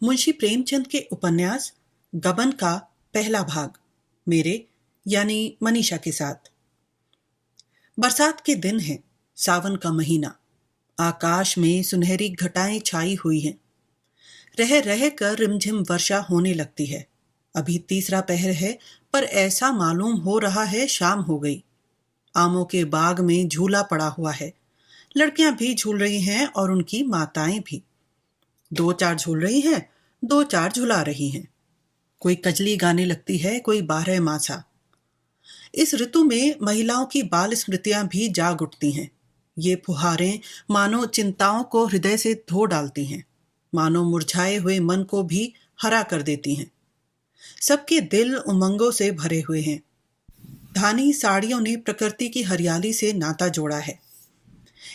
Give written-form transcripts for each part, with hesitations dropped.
मुंशी प्रेमचंद के उपन्यास गबन का पहला भाग मेरे यानी मनीषा के साथ। बरसात के दिन है, सावन का महीना। आकाश में सुनहरी घटाएं छाई हुई हैं। रह रह कर रिमझिम वर्षा होने लगती है। अभी तीसरा पहर है, पर ऐसा मालूम हो रहा है शाम हो गई। आमों के बाग में झूला पड़ा हुआ है। लड़कियां भी झूल रही हैं और उनकी माताएं भी। दो चार झूल रही हैं, दो चार झुला रही हैं। कोई कजली गाने लगती है, कोई बारह मासा। इस ऋतु में महिलाओं की बाल स्मृतियां भी जाग उठती हैं। ये फुहारें मानो चिंताओं को हृदय से धो डालती हैं, मानो मुरझाए हुए मन को भी हरा कर देती हैं। सबके दिल उमंगों से भरे हुए हैं। धानी साड़ियों ने प्रकृति की हरियाली से नाता जोड़ा है।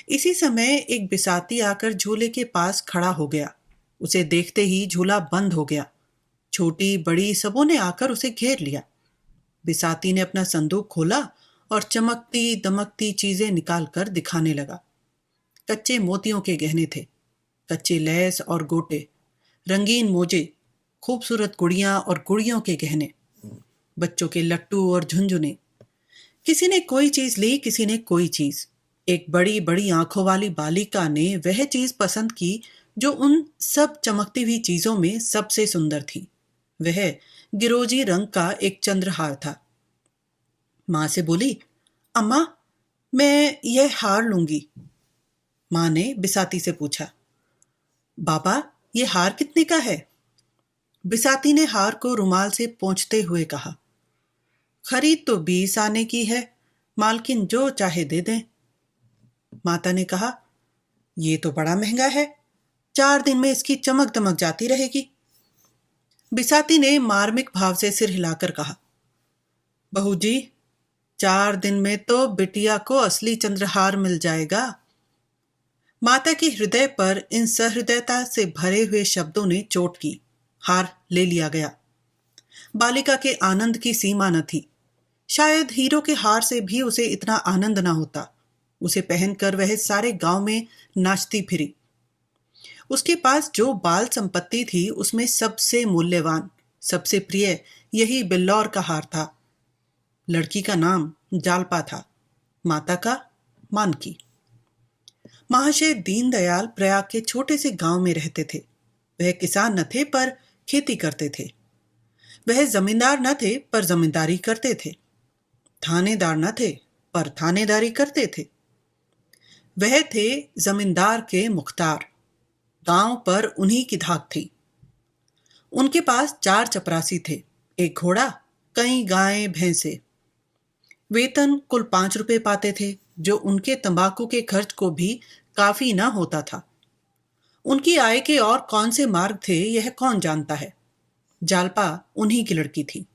इसी समय एक बिसाती आकर झूले के पास खड़ा हो गया। उसे देखते ही झूला बंद हो गया। छोटी बड़ी सबों ने आकर उसे घेर लिया। बिसाती ने अपना संदूक खोला और चमकती दमकती चीजें निकालकर दिखाने लगा। कच्चे मोतियों के गहने थे, कच्चे लैस और गोटे, रंगीन मोजे, खूबसूरत गुड़ियां और गुड़ियों के गहने, बच्चों के लट्टू और झुंझुने। किसी ने कोई चीज ली, किसी ने कोई चीज। एक बड़ी बड़ी आंखों वाली बालिका ने वह चीज पसंद की जो उन सब चमकती हुई चीजों में सबसे सुंदर थी। वह गिरोजी रंग का एक चंद्रहार था। मां से बोली, अम्मा, मैं यह हार लूंगी। मां ने बिसाती से पूछा, बाबा, यह हार कितने का है? बिसाती ने हार को रुमाल से पोंछते हुए कहा, खरीद तो 20 आने की है, मालकिन जो चाहे दे दें। माता ने कहा, यह तो बड़ा महंगा है, 4 दिन में इसकी चमक दमक जाती रहेगी। बिसाती ने मार्मिक भाव से सिर हिलाकर कहा, बहू जी, 4 दिन में तो बिटिया को असली चंद्रहार मिल जाएगा। माता के हृदय पर इन सहृदयता से भरे हुए शब्दों ने चोट की। हार ले लिया गया। बालिका के आनंद की सीमा न थी। शायद हीरो के हार से भी उसे इतना आनंद न होता। उसे पहनकर वह सारे गांव में नाचती फिरी। उसके पास जो बाल संपत्ति थी, उसमें सबसे मूल्यवान, सबसे प्रिय यही बिल्लौर का हार था। लड़की का नाम जालपा था, माता का मानकी। महाशय दीनदयाल प्रयाग के छोटे से गांव में रहते थे। वह किसान न थे, पर खेती करते थे। वह जमींदार न थे, पर जमींदारी करते थे। थानेदार न थे, पर थानेदारी करते थे। वह थे जमींदार के मुख्तार। गांव पर उन्हीं की धाक थी। उनके पास 4 चपरासी थे, एक घोड़ा, कई गायें भैंसे। वेतन कुल 5 रुपए पाते थे, जो उनके तंबाकू के खर्च को भी काफी न होता था। उनकी आय के और कौन से मार्ग थे, यह कौन जानता है। जालपा उन्हीं की लड़की थी।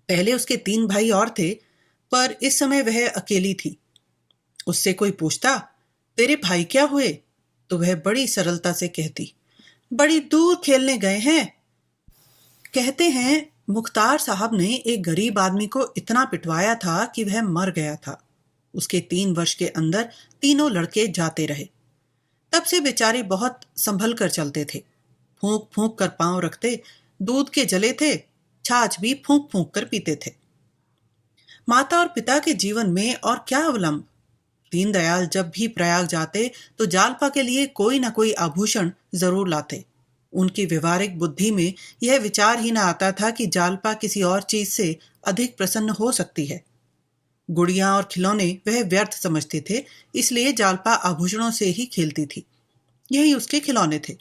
पहले उसके 3 भाई और थे, पर इस समय वह अकेली थी। उससे कोई पूछता, तेरे भाई क्या हुए, तो वह बड़ी सरलता से कहती, बड़ी दूर खेलने गए हैं। कहते हैं मुख्तार साहब ने एक गरीब आदमी को इतना पिटवाया था कि वह मर गया था। उसके 3 वर्ष के अंदर तीनों लड़के जाते रहे। तब से बेचारे बहुत संभल कर चलते थे। फूंक फूंक कर पांव रखते, दूध के जले थे, छाछ भी फूंक फूंक कर पीते थे। माता और पिता के जीवन में और क्या अवलंब। दीनदयाल जब भी प्रयाग जाते तो जालपा के लिए कोई ना कोई आभूषण जरूर लाते। उनकी व्यवहारिक बुद्धि में यह विचार ही ना आता था कि जालपा किसी और चीज से अधिक प्रसन्न हो सकती है। गुड़ियां और खिलौने वह व्यर्थ समझते थे, इसलिए जालपा आभूषणों से ही खेलती थी। यही उसके खिलौने थे।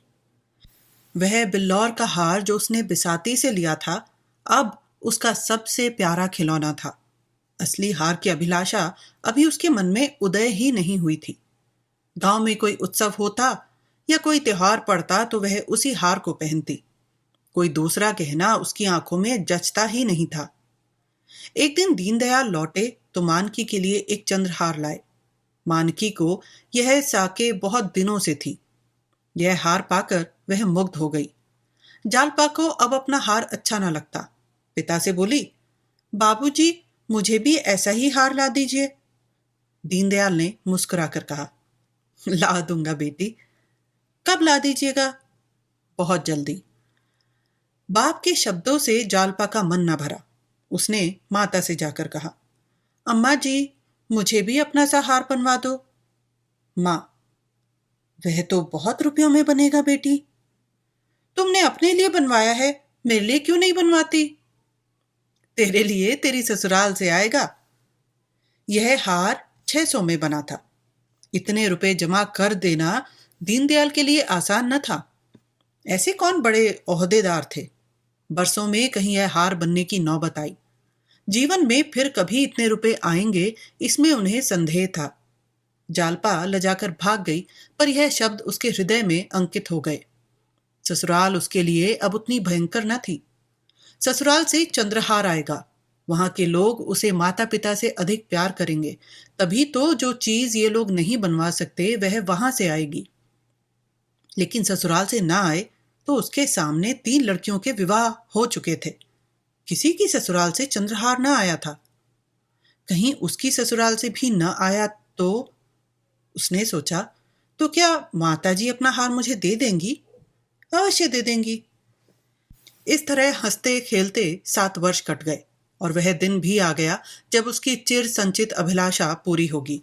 वह बिल्लौर का हार जो उसने बिसाती से लिया था, अब उसका सबसे प्यारा खिलौना था। असली हार की अभिलाषा अभी उसके मन में उदय ही नहीं हुई थी। गांव में कोई उत्सव होता या कोई त्योहार पड़ता तो वह उसी हार को पहनती। कोई दूसरा गहना उसकी आंखों में जचता ही नहीं था। एक दिन दीनदयाल लौटे तो मानकी के लिए एक चंद्रहार लाए। मानकी को यह साके बहुत दिनों से थी। यह हार पाकर वह मुग्ध हो गई। जालपा को अब अपना हार अच्छा ना लगता। पिता से बोली, बाबूजी, मुझे भी ऐसा ही हार ला दीजिए। दीनदयाल ने मुस्कुराकर कहा, ला दूंगा बेटी। कब ला दीजिएगा? बहुत जल्दी। बाप के शब्दों से जालपा का मन न भरा। उसने माता से जाकर कहा, अम्मा जी, मुझे भी अपना सा हार बनवा दो। माँ, वह तो बहुत रुपयों में बनेगा बेटी। तुमने अपने लिए बनवाया है, मेरे लिए क्यों नहीं बनवाती? तेरे लिए तेरी ससुराल से आएगा। यह हार 600 में बना था। इतने रुपए जमा कर देना दीनदयाल के लिए आसान न था। ऐसे कौन बड़े ओहदेदार थे? बरसों में कहीं यह हार बनने की नौबत आई। जीवन में फिर कभी इतने रुपए आएंगे, इसमें उन्हें संदेह था। जालपा लजाकर भाग गई, पर यह शब्द उसके हृदय में अंकित हो गए। ससुराल उसके लिए अब उतनी भयंकर न थी। ससुराल से चंद्रहार आएगा। वहां के लोग उसे माता पिता से अधिक प्यार करेंगे। तभी तो जो चीज ये लोग नहीं बनवा सकते वह वहां से आएगी। लेकिन ससुराल से ना आए तो उसके सामने 3 लड़कियों के विवाह हो चुके थे। किसी की ससुराल से चंद्रहार न आया था। कहीं उसकी ससुराल से भी न आया तो? उसने सोचा, तो क्या माताजी अपना हार मुझे दे देंगी? अवश्य दे देंगी। इस तरह हंसते खेलते 7 वर्ष कट गए और वह दिन भी आ गया जब उसकी चिर संचित अभिलाषा पूरी होगी।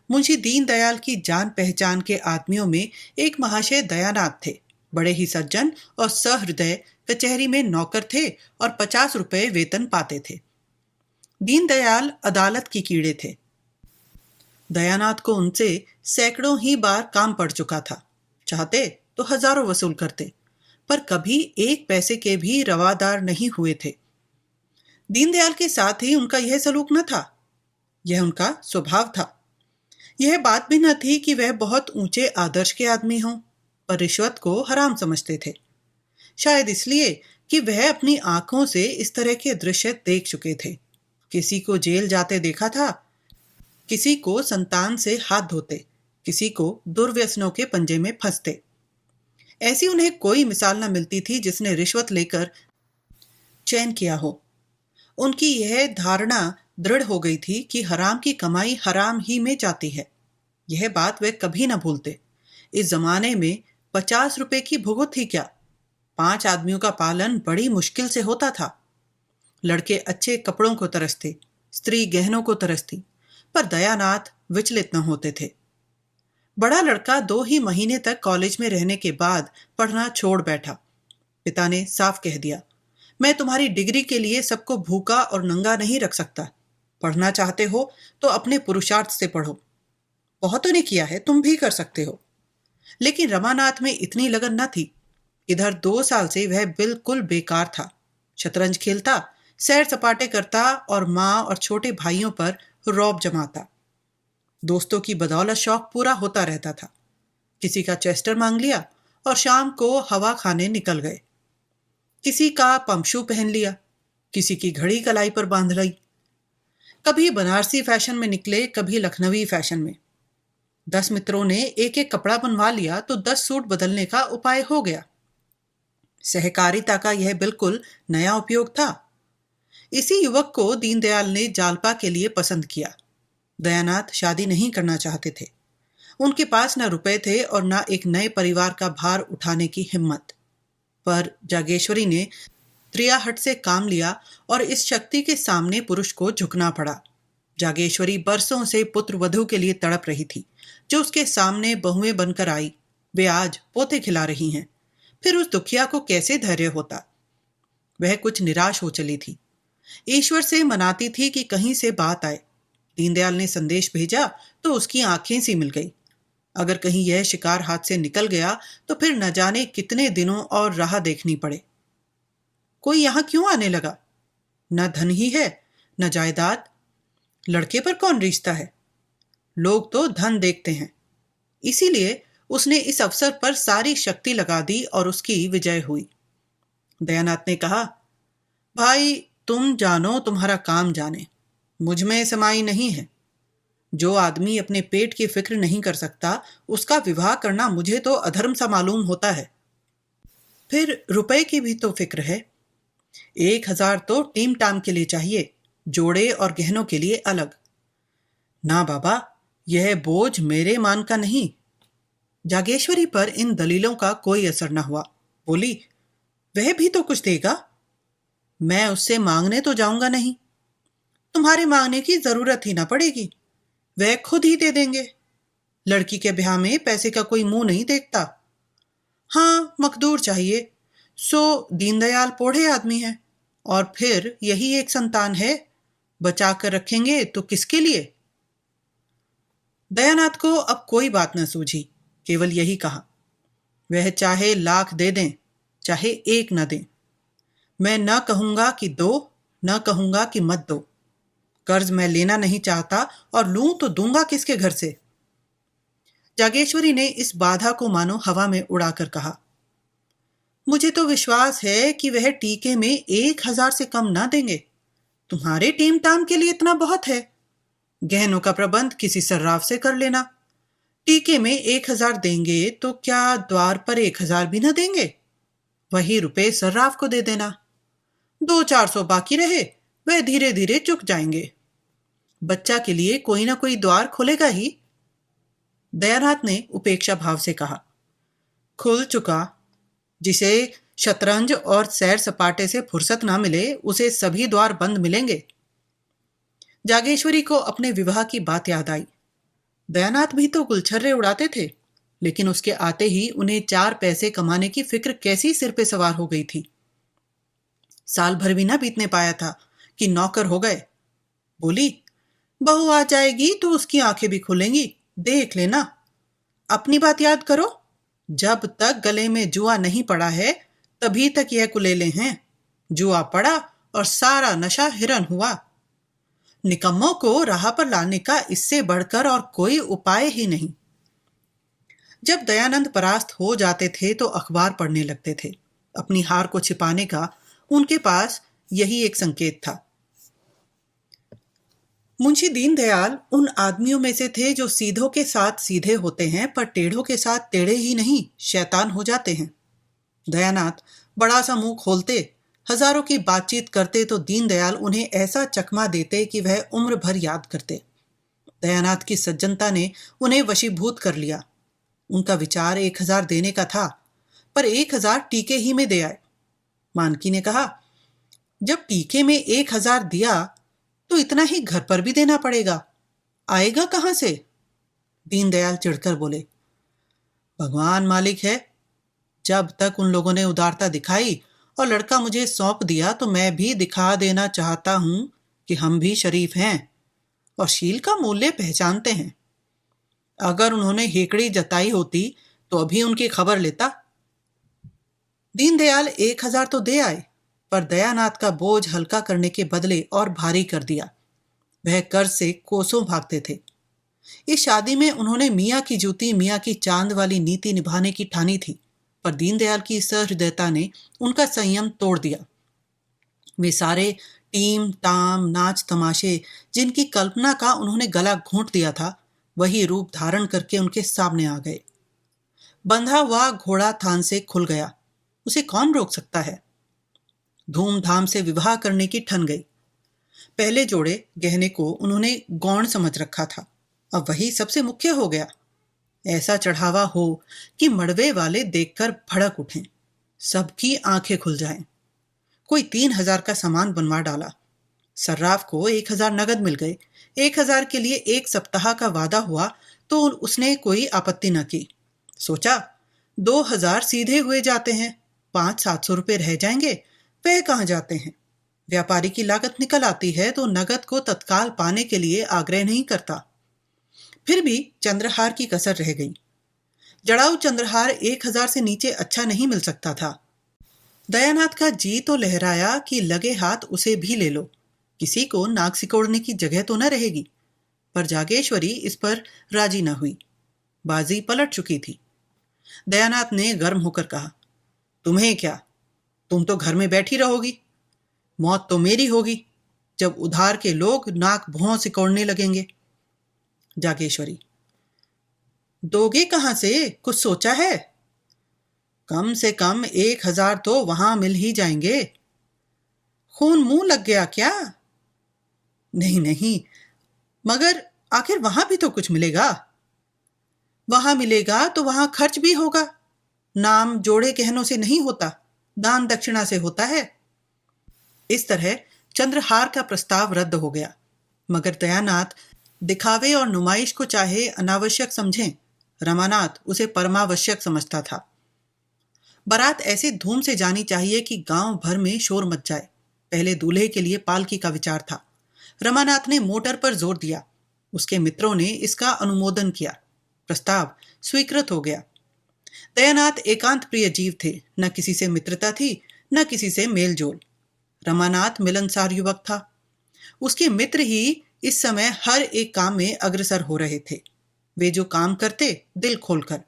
मुंशी दीनदयाल की जान पहचान के आदमियों में एक महाशय दयानाथ थे। बड़े ही सज्जन और सहृदय, कचहरी में नौकर थे और 50 रुपए वेतन पाते थे। दीनदयाल अदालत की कीड़े थे। दयानाथ को उनसे सैकड़ों ही बार काम पड़ चुका था। चाहते तो हजारों वसूल करते, पर कभी एक पैसे के भी रवादार नहीं हुए थे। दीनदयाल के साथ ही उनका यह सलूक न था, यह उनका स्वभाव था। यह बात भी न थी कि वह बहुत ऊंचे आदर्श के आदमी हों, पर रिश्वत को हराम समझते थे। शायद इसलिए कि वह अपनी आंखों से इस तरह के दृश्य देख चुके थे। किसी को जेल जाते देखा था, किसी को संतान से हाथ धोते, किसी को दुर्व्यसनों के पंजे में फंसते। ऐसी उन्हें कोई मिसाल न मिलती थी जिसने रिश्वत लेकर चैन किया हो। उनकी यह धारणा दृढ़ हो गई थी कि हराम की कमाई हराम ही में जाती है। यह बात वे कभी न भूलते। इस जमाने में 50 रुपए की भुगत ही क्या, 5 आदमियों का पालन बड़ी मुश्किल से होता था। लड़के अच्छे कपड़ों को तरसते, स्त्री गहनों को तरसती, पर दयानाथ विचलित न होते थे। बड़ा लड़का 2 ही महीने तक कॉलेज में रहने के बाद पढ़ना छोड़ बैठा। पिता ने साफ कह दिया, मैं तुम्हारी डिग्री के लिए सबको भूखा और नंगा नहीं रख सकता। पढ़ना चाहते हो तो अपने पुरुषार्थ से पढ़ो। बहुतों ने किया है, तुम भी कर सकते हो। लेकिन रमानाथ में इतनी लगन न थी। इधर 2 साल से वह बिल्कुल बेकार था। शतरंज खेलता, सैर सपाटे करता और माँ और छोटे भाइयों पर रौब जमाता। दोस्तों की बदौलत शौक पूरा होता रहता था। किसी का चेस्टर मांग लिया और शाम को हवा खाने निकल गए। किसी का पमशू पहन लिया, किसी की घड़ी कलाई पर बांध ली। कभी बनारसी फैशन में निकले, कभी लखनवी फैशन में। 10 मित्रों ने एक एक कपड़ा बनवा लिया तो 10 सूट बदलने का उपाय हो गया। सहकारिता का यह बिल्कुल नया उपयोग था। इसी युवक को दीनदयाल ने जालपा के लिए पसंद किया। दयानाथ शादी नहीं करना चाहते थे। उनके पास न रुपए थे और न एक नए परिवार का भार उठाने की हिम्मत। पर जागेश्वरी ने त्रियाहट से काम लिया और इस शक्ति के सामने पुरुष को झुकना पड़ा। जागेश्वरी बरसों से पुत्र वधू के लिए तड़प रही थी, जो उसके सामने बहुएं बनकर आई। वे आज पोते खिला रही हैं। फिर उस दुखिया को कैसे धैर्य होता? वह कुछ निराश हो चली थी। ईश्वर से मनाती थी कि कहीं से बात आए। दीनदयाल ने संदेश भेजा तो उसकी आंखें सी मिल गई। अगर कहीं यह शिकार हाथ से निकल गया तो फिर न जाने कितने दिनों और राह देखनी पड़े। कोई यहां क्यों आने लगा? न धन ही है, न जायदाद। लड़के पर कौन रिश्ता है? लोग तो धन देखते हैं। इसीलिए उसने इस अवसर पर सारी शक्ति लगा दी और उसकी विजय हुई। दयानाथ ने कहा, भाई तुम जानो, तुम्हारा काम जाने, मुझ में समाई नहीं है। जो आदमी अपने पेट की फिक्र नहीं कर सकता, उसका विवाह करना मुझे तो अधर्म सा मालूम होता है। फिर रुपए की भी तो फिक्र है। 1000 तो टीम टाम के लिए चाहिए, जोड़े और गहनों के लिए अलग। ना बाबा, यह बोझ मेरे मान का नहीं। जागेश्वरी पर इन दलीलों का कोई असर न हुआ। बोली, वह भी तो कुछ देगा। मैं उससे मांगने तो जाऊंगा नहीं। तुम्हारे मांगने की जरूरत ही ना पड़ेगी, वह खुद ही दे देंगे। लड़की के ब्याह में पैसे का कोई मुंह नहीं देखता। हाँ, मकदूर चाहिए, सो दीनदयाल पोढ़े आदमी है, और फिर यही एक संतान है, बचा कर रखेंगे तो किसके लिए। दयानाथ को अब कोई बात न सूझी, केवल यही कहा, वह चाहे लाख दे दें, चाहे एक न दें, मैं न कहूंगा कि दो, न कहूंगा कि मत दो। कर्ज मैं लेना नहीं चाहता, और लूं तो दूंगा किसके घर से। जागेश्वरी ने इस बाधा को मानो हवा में उड़ाकर कहा, मुझे तो विश्वास है कि वह टीके में 1,000 से कम ना देंगे। तुम्हारे टीम टाम के लिए इतना बहुत है। गहनों का प्रबंध किसी सर्राफ से कर लेना। टीके में 1,000 देंगे तो क्या द्वार पर 1,000 भी न देंगे? वही रुपए सर्राफ को दे देना। 200-400 बाकी रहे, वह धीरे धीरे चुक जाएंगे। बच्चा के लिए कोई ना कोई द्वार खुलेगा ही। दयानाथ ने उपेक्षा भाव से कहा, खुल चुका। जिसे शतरंज और सैर सपाटे से फुर्सत ना मिले, उसे सभी द्वार बंद मिलेंगे। जागेश्वरी को अपने विवाह की बात याद आई। दयानाथ भी तो गुलछर्रे उड़ाते थे, लेकिन उसके आते ही उन्हें 4 पैसे कमाने की फिक्र कैसी सिर पे सवार हो गई थी। साल भर भी ना बीतने पाया था कि नौकर हो गए। बोली, बहू आ जाएगी तो उसकी आंखें भी खुलेंगी, देख लेना। अपनी बात याद करो, जब तक गले में जुआ नहीं पड़ा है, तभी तक यह कुलेले हैं। जुआ पड़ा और सारा नशा हिरन हुआ। निकम्मों को राह पर लाने का इससे बढ़कर और कोई उपाय ही नहीं। जब दयानंद परास्त हो जाते थे तो अखबार पढ़ने लगते थे। अपनी हार को छिपाने का उनके पास यही एक संकेत था। मुंशी दीनदयाल उन आदमियों में से थे जो सीधों के साथ सीधे होते हैं, पर टेढ़ों के साथ टेढ़े ही नहीं, शैतान हो जाते हैं। दयानाथ बड़ा सा मुंह खोलते, हजारों की बातचीत करते तो दीनदयाल उन्हें ऐसा चकमा देते कि वह उम्र भर याद करते। दयानाथ की सज्जनता ने उन्हें वशीभूत कर लिया। उनका विचार 1,000 देने का था, पर 1,000 टीके ही में दे आए। मानकी ने कहा, जब टीके में 1,000 दिया तो इतना ही घर पर भी देना पड़ेगा, आएगा कहां से? दीनदयाल चिढ़कर बोले, भगवान मालिक है। जब तक उन लोगों ने उदारता दिखाई और लड़का मुझे सौंप दिया, तो मैं भी दिखा देना चाहता हूं कि हम भी शरीफ हैं और शील का मूल्य पहचानते हैं। अगर उन्होंने हेकड़ी जताई होती तो अभी उनकी खबर लेता। दीनदयाल 1,000 तो दे आए, पर दयानाथ का बोझ हल्का करने के बदले और भारी कर दिया। वह कर्ज से कोसों भागते थे। इस शादी में उन्होंने मियाँ की जूती मियाँ की चांद वाली नीति निभाने की ठानी थी, पर दीनदयाल की सहृदयता ने उनका संयम तोड़ दिया। वे सारे टीम टाम नाच तमाशे जिनकी कल्पना का उन्होंने गला घोंट दिया था, वही रूप धारण करके उनके सामने आ गए। बंधा हुआ घोड़ा थान से खुल गया, उसे कौन रोक सकता है। धूमधाम से विवाह करने की ठन गई। पहले जोड़े गहने को उन्होंने गौण समझ रखा था, अब वही सबसे मुख्य हो गया। ऐसा चढ़ावा हो कि मड़वे वाले देखकर भड़क उठें, सबकी आंखें खुल जाएं। कोई 3,000 का सामान बनवा डाला। सर्राफ को 1,000 नगद मिल गए। 1,000 के लिए 1 सप्ताह का वादा हुआ तो उसने कोई आपत्ति न की। सोचा 2,000 सीधे हुए जाते हैं, 500-700 रुपए रह जाएंगे, वह कहाँ जाते हैं। व्यापारी की लागत निकल आती है तो नगद को तत्काल पाने के लिए आग्रह नहीं करता। फिर भी चंद्रहार की कसर रह गई। जड़ाऊ चंद्रहार 1,000 से नीचे अच्छा नहीं मिल सकता था। दयानाथ का जी तो लहराया कि लगे हाथ उसे भी ले लो, किसी को नाक सिकोड़ने की जगह तो न रहेगी। पर जागेश्वरी इस पर राजी न हुई। बाजी पलट चुकी थी। दयानाथ ने गर्म होकर कहा, तुम्हें क्या, तुम तो घर में बैठी रहोगी। मौत तो मेरी होगी जब उधार के लोग नाक भौं सिकोड़ने लगेंगे। जागेश्वरी, दोगे कहां से, कुछ सोचा है? कम से कम 1,000 तो वहां मिल ही जाएंगे। खून मुंह लग गया क्या? नहीं नहीं, मगर आखिर वहां भी तो कुछ मिलेगा। वहां मिलेगा तो वहां खर्च भी होगा। नाम जोड़े कहनों से नहीं होता, दान दक्षिणा से होता है। इस तरह चंद्रहार का प्रस्ताव रद्द हो गया। मगर दयानाथ दिखावे और नुमाइश को चाहे अनावश्यक समझें, रमानाथ उसे परमावश्यक समझता था। बारात ऐसे धूम से जानी चाहिए कि गांव भर में शोर मच जाए। पहले दूल्हे के लिए पालकी का विचार था। रमानाथ ने मोटर पर जोर दिया। उसके मित्रों ने इसका अनुमोदन किया। प्रस्ताव स्वीकृत हो गया। दयानाथ एकांत प्रिय जीव थे। न किसी से मित्रता थी, न किसी से मेलजोल। रमानाथ मिलनसार युवक था। उसके मित्र ही इस समय हर एक काम में अग्रसर हो रहे थे। वे जो काम करते दिल खोलकर।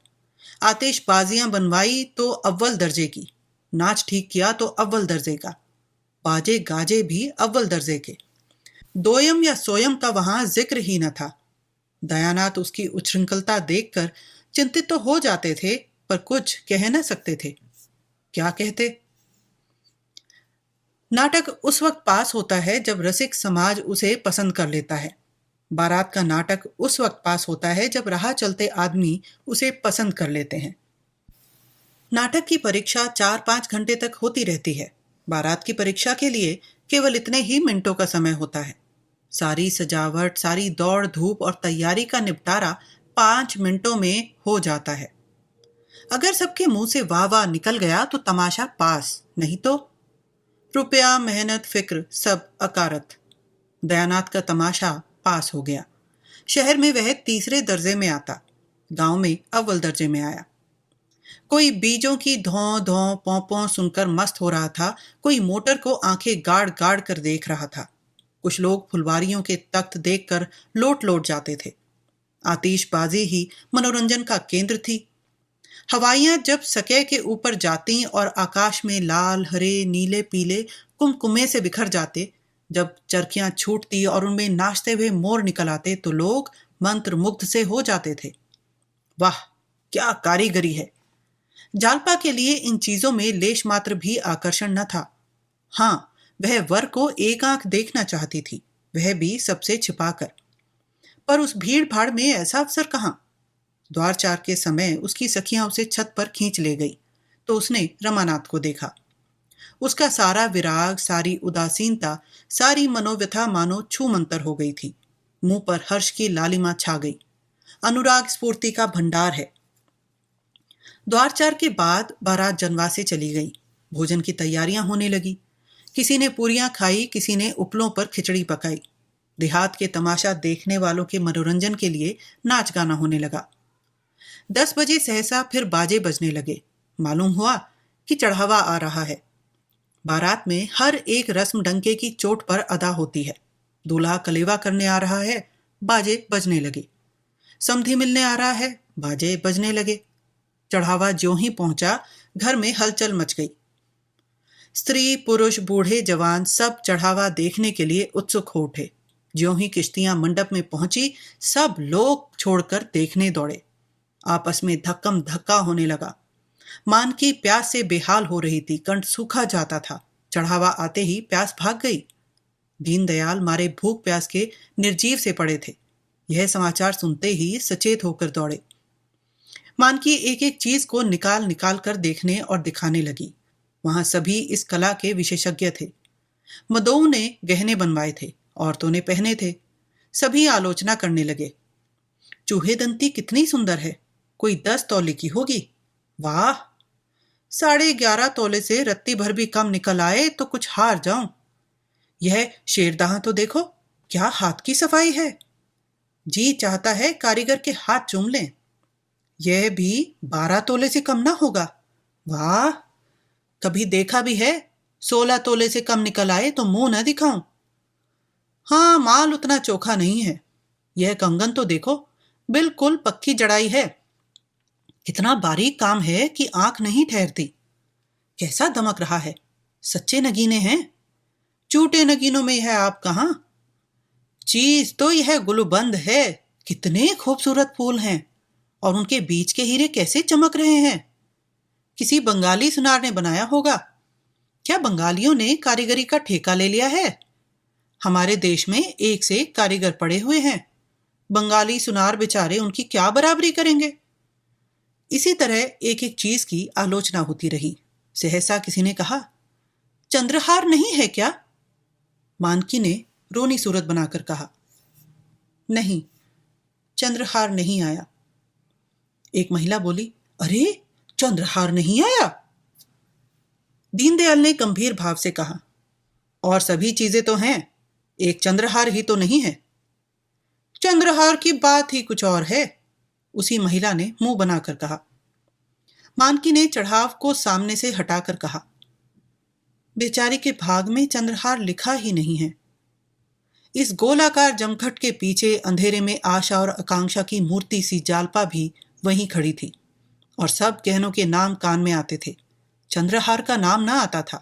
आतिशबाजियां बनवाई तो अव्वल दर्जे की, नाच ठीक किया तो अव्वल दर्जे का, बाजे गाजे भी अव्वल दर्जे के। दोयम या सोयम का वहां जिक्र ही न था। दयानाथ उसकी उच्छृंखलता देखकर चिंतित तो हो जाते थे, पर कुछ कह न सकते थे। क्या कहते? नाटक उस वक्त पास होता है जब रसिक समाज उसे पसंद कर लेता है। बारात का नाटक उस वक्त पास होता है जब राह चलते आदमी उसे पसंद कर लेते हैं। नाटक की परीक्षा 4-5 घंटे तक होती रहती है। बारात की परीक्षा के लिए केवल इतने ही मिनटों का समय होता है। सारी सजावट, सारी दौड़ धूप और तैयारी का निपटारा 5 मिनटों में हो जाता है। अगर सबके मुंह से वाह वाह निकल गया तो तमाशा पास, नहीं तो रुपया, मेहनत, फिक्र सब अकारत। दयानाथ का तमाशा पास हो गया। शहर में वह तीसरे दर्जे में आता, गांव में अव्वल दर्जे में आया। कोई बीजों की धौं धौं पौं पौं सुनकर मस्त हो रहा था, कोई मोटर को आंखें गाड़ गाड़ कर देख रहा था। कुछ लोग फुलवारियों के तख्त देखकर लोट लोट जाते थे। आतिशबाजी ही मनोरंजन का केंद्र थी। हवाइयां जब सकै के ऊपर जाती और आकाश में लाल, हरे, नीले, पीले कुमकुमे से बिखर जाते, जब चरखियां छूटती और उनमें नाचते हुए मोर निकल आते, तो लोग मंत्र मुग्ध से हो जाते थे। वाह, क्या कारीगरी है! जालपा के लिए इन चीजों में लेश मात्र भी आकर्षण न था। हाँ, वह वर को एक आंख देखना चाहती थी, वह भी सबसे छिपाकर। पर उस भीड़ भाड़ में ऐसा अवसर कहाँ? द्वार चार के समय उसकी सखियां उसे छत पर खींच ले गई तो उसने रमानाथ को देखा। उसका सारा विराग, सारी उदासीनता, सारी मनोव्यथा मानो छूमंतर हो गई थी। मुंह पर हर्ष की लालिमा छा गई। अनुराग स्फूर्ति का भंडार है। द्वारचार के बाद बारात जनवासे चली गई। भोजन की तैयारियां होने लगी। किसी ने पूरियां खाई, किसी ने उपलों पर खिचड़ी पकाई। देहात के तमाशा देखने वालों के मनोरंजन के लिए नाच गाना होने लगा। 10 बजे सहसा फिर बाजे बजने लगे। मालूम हुआ कि चढ़ावा आ रहा है। बारात में हर एक रस्म डंके की चोट पर अदा होती है। दूल्हा कलेवा करने आ रहा है, बाजे बजने लगे। समधी मिलने आ रहा है, बाजे बजने लगे। चढ़ावा ज्यों ही पहुंचा, घर में हलचल मच गई। स्त्री, पुरुष, बूढ़े, जवान सब चढ़ावा देखने के लिए उत्सुक हो उठे। ज्यों ही किश्तियां मंडप में पहुंची, सब लोग छोड़कर देखने दौड़े। आपस में धक्कम धक्का होने लगा। मान की प्यास से बेहाल हो रही थी, कंठ सूखा जाता था। चढ़ावा आते ही प्यास भाग गई। दीनदयाल मारे भूख प्यास के निर्जीव से पड़े थे। यह समाचार सुनते ही सचेत होकर दौड़े। मानकी एक एक चीज को निकाल निकाल कर देखने और दिखाने लगी। वहां सभी इस कला के विशेषज्ञ थे। मदों ने गहने बनवाए थे, औरतों ने पहने थे। सभी आलोचना करने लगे। चूहे दंती कितनी सुंदर है, कोई 10 तौले की होगी। वाह, 11.5 तोले से रत्ती भर भी कम निकल आए तो कुछ हार जाऊं। यह शेरदाह तो देखो, क्या हाथ की सफाई है। जी चाहता है कारीगर के हाथ चूम लें। यह भी 12 तोले से कम ना होगा। वाह, कभी देखा भी है 16 तोले से कम निकल आए तो मुंह न दिखाऊं। हाँ, माल उतना चोखा नहीं है। यह कंगन तो देखो, बिल्कुल पक्की जड़ाई है। कितना बारीक काम है कि आंख नहीं ठहरती। कैसा दमक रहा है, सच्चे नगीने हैं। झूठे नगीनों में यह आप कहां। चीज तो यह गुलबंद है। कितने खूबसूरत फूल हैं और उनके बीच के हीरे कैसे चमक रहे हैं। किसी बंगाली सुनार ने बनाया होगा। क्या बंगालियों ने कारीगरी का ठेका ले लिया है? हमारे देश में एक से एक कारीगर पड़े हुए हैं। बंगाली सुनार बेचारे उनकी क्या बराबरी करेंगे। इसी तरह एक एक चीज की आलोचना होती रही। सहसा किसी ने कहा, चंद्रहार नहीं है क्या? मानकी ने रोनी सूरत बनाकर कहा, नहीं, चंद्रहार नहीं आया। एक महिला बोली, अरे, चंद्रहार नहीं आया? दीनदयाल ने गंभीर भाव से कहा, और सभी चीजें तो हैं, एक चंद्रहार ही तो नहीं है। चंद्रहार की बात ही कुछ और है, उसी महिला ने मुंह बनाकर कहा। मानकी ने चढ़ाव को सामने से हटाकर कहा, बेचारी के भाग में चंद्रहार लिखा ही नहीं है। इस गोलाकार जमघट के पीछे अंधेरे में आशा और आकांक्षा की मूर्ति सी जालपा भी वहीं खड़ी थी, और सब गहनों के नाम कान में आते थे। चंद्रहार का नाम ना आता था।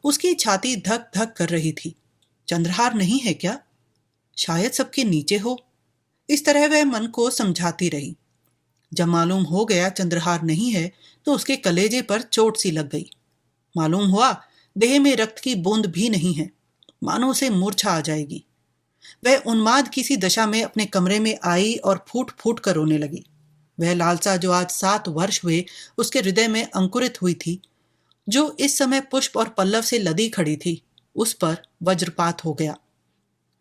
उसकी छाती धक धक कर रही थी। चंद्रहार नहीं है क्या? शायद सबके नीचे हो। इस तरह वह मन को समझाती रही। जब मालूम हो गया चंद्रहार नहीं है तो उसके कलेजे पर चोट सी लग गई। मालूम हुआ देह में रक्त की बूंद भी नहीं है, मानो उसे मूर्छा आ जाएगी। वह उन्माद किसी दशा में अपने कमरे में आई और फूट फूट कर रोने लगी। वह लालसा जो आज 7 वर्ष हुए उसके हृदय में अंकुरित हुई थी, जो इस समय पुष्प और पल्लव से लदी खड़ी थी, उस पर वज्रपात हो गया।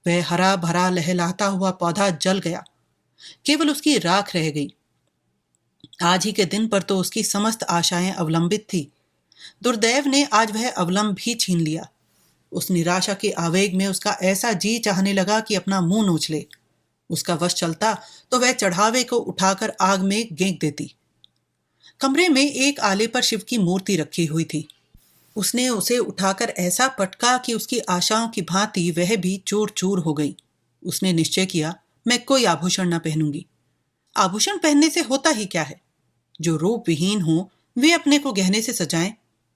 वह हरा भरा लहलहाता हुआ पौधा जल गया, केवल उसकी राख रह गई। आज ही के दिन पर तो उसकी समस्त आशाएं अवलंबित थी। दुर्दैव ने आज वह अवलंब भी छीन लिया। उस निराशा के आवेग में उसका ऐसा जी चाहने लगा कि अपना मुंह नोच ले। उसका वश चलता तो वह चढ़ावे को उठाकर आग में गेंक देती। कमरे में एक आले पर शिव की मूर्ति रखी हुई थी। उसने उसे उठाकर ऐसा पटका कि उसकी आशाओं की भांति वह भी चूर चूर हो गई। उसने निश्चय किया, मैं कोई आभूषण न पहनूंगी। आभूषण पहनने से होता ही क्या है? जो रूप विहीन हो वे अपने को गहने से सजाएं।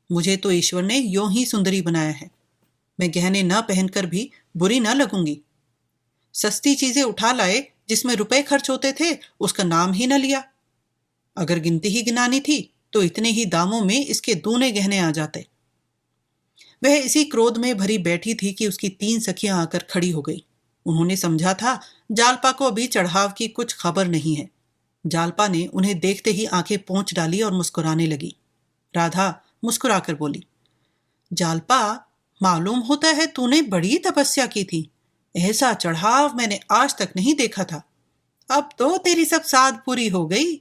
मुझे तो ईश्वर ने यों ही सुंदरी बनाया है। मैं गहने न पहनकर भी बुरी न लगूंगी। सस्ती चीजें उठा लाए, जिसमें रुपए खर्च होते थे, उसका नाम ही न लिया। अगर गिनती ही गिनानी थी तो इतने ही दामों में इसके दूने गहने आ जाते। वह इसी क्रोध में भरी बैठी थी कि उसकी 3 सखियां आकर खड़ी हो गई। उन्होंने समझा था जालपा को अभी चढ़ाव की कुछ खबर नहीं है। जालपा ने उन्हें देखते ही आंखें पोंछ डाली और मुस्कुराने लगी। राधा मुस्कुराकर बोली, जालपा, मालूम होता है तूने बड़ी तपस्या की थी। ऐसा चढ़ाव मैंने आज तक नहीं देखा था। अब तो तेरी सब साध पूरी हो गई।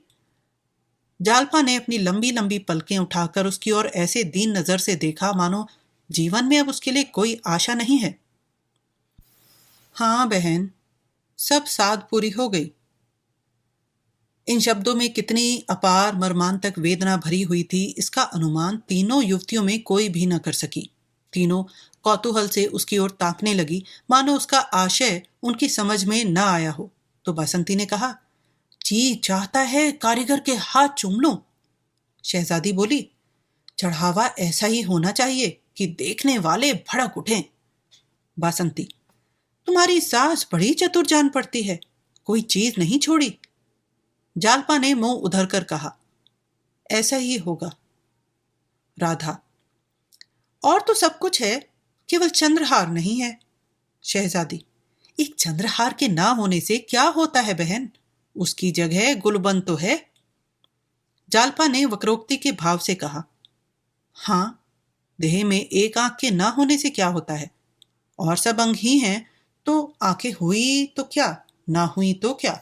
जालपा ने अपनी लंबी लंबी पलकें उठाकर उसकी ओर ऐसे दीन नजर से देखा मानो जीवन में अब उसके लिए कोई आशा नहीं है। हाँ बहन, सब साध पूरी हो गई। इन शब्दों में कितनी अपार मर्मांतक वेदना भरी हुई थी, इसका अनुमान तीनों युवतियों में कोई भी न कर सकी। तीनों कौतूहल से उसकी ओर ताकने लगी, मानो उसका आशय उनकी समझ में न आया हो। तो बसंती ने कहा, जी चाहता है कारीगर के हाथ चूम लूं। शहजादी बोली, चढ़ावा ऐसा ही होना चाहिए कि देखने वाले भड़क उठें। बासंती, तुम्हारी सास बड़ी चतुर जान पड़ती है, कोई चीज नहीं छोड़ी। जालपा ने मुंह उधर कर कहा, ऐसा ही होगा। राधा, और तो सब कुछ है, केवल चंद्रहार नहीं है। शहजादी, एक चंद्रहार के ना होने से क्या होता है बहन, उसकी जगह गुलबंद तो है। जालपा ने वक्रोक्ति के भाव से कहा, हाँ, देह में एक आंख के ना होने से क्या होता है, और सब अंग ही हैं, तो आंखें हुई तो क्या, ना हुई तो क्या।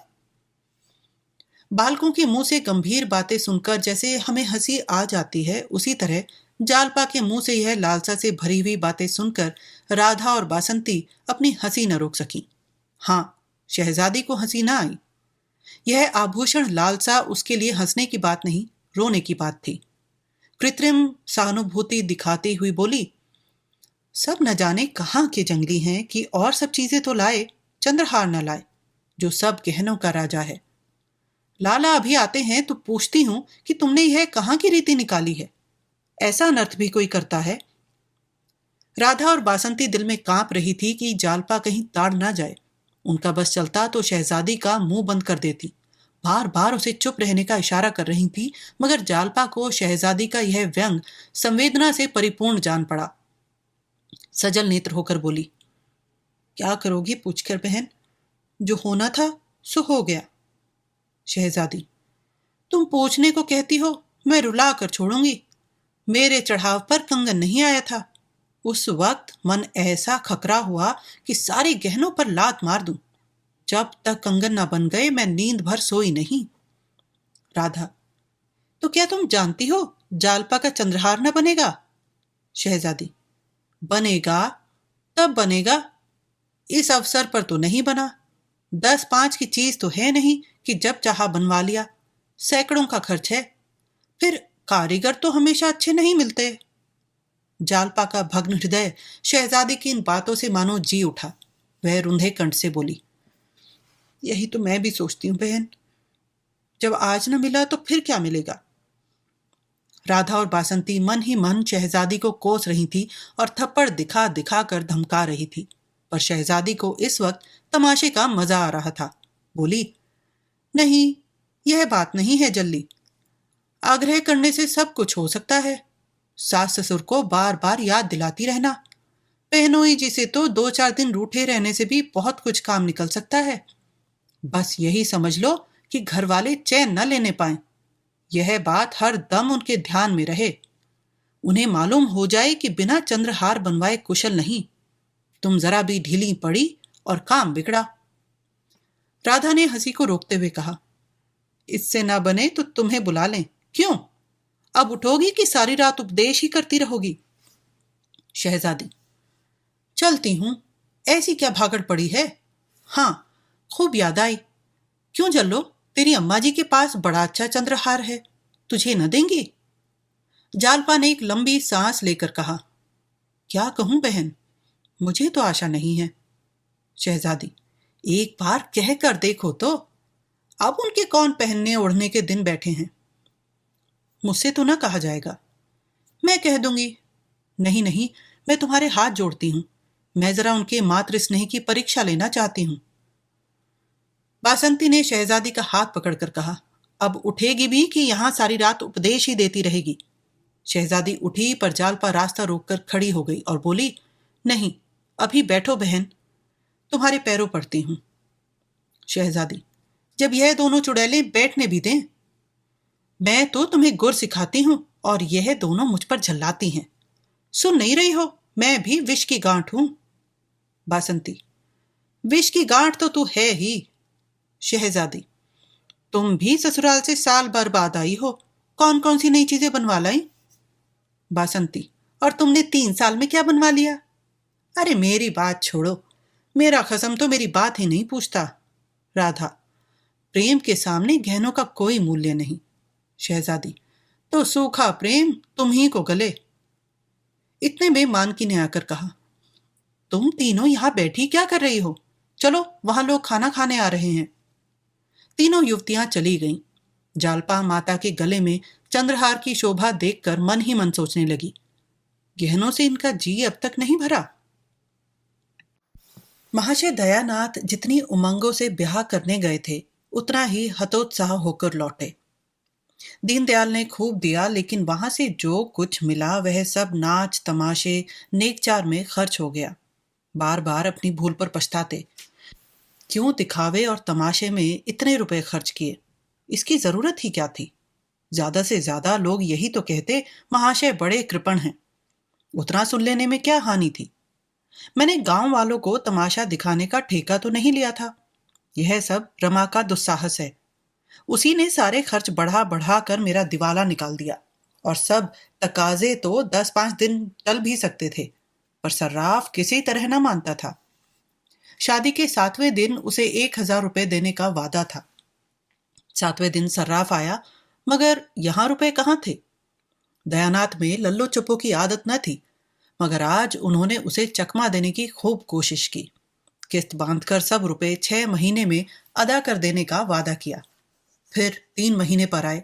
बालकों के मुंह से गंभीर बातें सुनकर जैसे हमें हंसी आ जाती है, उसी तरह जालपा के मुंह से यह लालसा से भरी हुई बातें सुनकर राधा और बासंती अपनी हंसी न रोक सकी। हाँ, शहजादी को हंसी न आई। यह आभूषण लालसा उसके लिए हंसने की बात नहीं, रोने की बात थी। कृत्रिम सहानुभूति दिखाती हुई बोली, सब न जाने कहाँ के जंगली हैं कि और सब चीजें तो लाए, चंद्रहार न लाए, जो सब गहनों का राजा है। लाला अभी आते हैं तो पूछती हूं कि तुमने यह कहाँ की रीति निकाली है, ऐसा अनर्थ भी कोई करता है। राधा और बासंती दिल में कांप रही थी कि जालपा कहीं ताड़ ना जाए। उनका बस चलता तो शहजादी का मुंह बंद कर देती। बार बार उसे चुप रहने का इशारा कर रही थी, मगर जालपा को शहजादी का यह व्यंग संवेदना से परिपूर्ण जान पड़ा। सजल नेत्र होकर बोली, क्या करोगी पूछकर बहन, जो होना था सो हो गया। शहजादी, तुम पूछने को कहती हो, मैं रुला कर छोड़ूंगी। मेरे चढ़ाव पर कंगन नहीं आया था। उस वक्त मन ऐसा खकरा हुआ कि सारी गहनों पर लात मार दूं। जब तक कंगन ना बन गए मैं नींद भर सोई नहीं। राधा, तो क्या तुम जानती हो जालपा का चंद्रहार न बनेगा? शहजादी, बनेगा तब बनेगा, इस अवसर पर तो नहीं बना। 10-5 की चीज तो है नहीं कि जब चाहा बनवा लिया। सैकड़ों का खर्च है। फिर कारीगर तो हमेशा अच्छे नहीं मिलते। जालपा का भग्न हृदय शहजादी की इन बातों से मानो जी उठा। वह रुंधे कंठ से बोली, यही तो मैं भी सोचती हूँ बहन। जब आज न मिला तो फिर क्या मिलेगा? राधा और बासंती मन ही मन शहजादी को कोस रही थी और थप्पड़ दिखा दिखा कर धमका रही थी। पर शहजादी को इस वक्त तमाशे का मजा आ रहा था। बोली, नहीं, यह बात नहीं है जल्दी। आग्रह करने से सब कुछ हो सकता है। सास ससुर को बार बार याद दिलाती रहना। बहनोई जी से तो 2-4 दिन रूठे रहने से भी बहुत कुछ काम निकल सकता है। बस यही समझ लो कि घर वाले चैन न लेने पाए। यह बात हर दम उनके ध्यान में रहे। उन्हें मालूम हो जाए कि बिना चंद्रहार बनवाए कुशल नहीं। तुम जरा भी ढीली पड़ी और काम बिगड़ा। राधा ने हंसी को रोकते हुए कहा, इससे ना बने तो तुम्हें बुला लें। क्यों? अब उठोगी कि सारी रात उपदेश ही करती रहोगी? शहजादी, चलती हूं। ऐसी क्या भागड़ पड़ी है? हाँ, खूब याद आई। क्यों जल्लो, तेरी अम्मा जी के पास बड़ा अच्छा चंद्रहार है, तुझे न देंगी? जालपा ने एक लंबी सांस लेकर कहा, क्या कहूं बहन, मुझे तो आशा नहीं है। शहजादी, एक बार कह कर देखो तो। अब उनके कौन पहनने ओढ़ने के दिन बैठे हैं। मुझसे तो ना कहा जाएगा। मैं कह दूंगी। नहीं नहीं, मैं तुम्हारे हाथ जोड़ती हूं। मैं जरा उनके मातृ स्नेह की परीक्षा लेना चाहती हूं। बासंती ने शहजादी का हाथ पकड़कर कहा, अब उठेगी भी कि यहां सारी रात उपदेश ही देती रहेगी? शहजादी उठी पर जालपा रास्ता रोककर खड़ी हो गई और बोली, नहीं, अभी बैठो बहन, तुम्हारे पैरों पड़ती हूं। शहजादी, जब यह दोनों चुड़ैलें बैठने भी दें। मैं तो तुम्हें गुर सिखाती हूं और यह दोनों मुझ पर झल्लाती हैं। सुन नहीं रही हो, मैं भी विष की गांठ हूं। बासंती, विष की गांठ तो तू है ही। शहजादी, तुम भी ससुराल से साल भर बाद आई हो, कौन कौन सी नई चीजें बनवा लाई? बासंती, और तुमने 3 साल में क्या बनवा लिया? अरे मेरी बात छोड़ो, मेरा खसम तो मेरी बात ही नहीं पूछता। राधा, प्रेम के सामने गहनों का कोई मूल्य नहीं। शहजादी, तो सूखा प्रेम तुम ही को गले। इतने में मानकी ने आकर कहा, तुम तीनों यहां बैठी क्या कर रही हो? चलो, वहां लोग खाना खाने आ रहे हैं। तीनों युवतियां चली गईं। जालपा माता के गले में चंद्रहार की शोभा देखकर मन ही मन सोचने लगी, गहनों से इनका जी अब तक नहीं भरा। महाशय दयानाथ जितनी उमंगों से ब्याह करने गए थे, उतना ही हतोत्साह होकर लौटे। दीनदयाल ने खूब दिया, लेकिन वहां से जो कुछ मिला वह सब नाच तमाशे नेकचार में खर्च हो गया। बार बार अपनी भूल पर पछताते। क्यों दिखावे और तमाशे में इतने रुपए खर्च किए? इसकी जरूरत ही क्या थी? ज्यादा से ज्यादा लोग यही तो कहते, महाशय बड़े कृपण हैं। उतना सुन लेने में क्या हानि थी? मैंने गांव वालों को तमाशा दिखाने का ठेका तो नहीं लिया था। यह सब रमा का दुस्साहस है। उसी ने सारे खर्च बढ़ा बढ़ा कर मेरा दिवाला निकाल दिया। और सब तकाजे तो 10-5 दिन टल भी सकते थे, पर सर्राफ किसी तरह न मानता था। शादी के 7वें दिन उसे 1000 रुपए देने का वादा था। 7वें दिन सर्राफ आया, मगर यहां रुपए कहां थे? दयानाथ में लल्लो चुप्पो की आदत न थी, मगर आज उन्होंने उसे चकमा देने की खूब कोशिश की। किस्त बांधकर सब रुपए 6 महीने में अदा कर देने का वादा किया। फिर 3 महीने पर आए,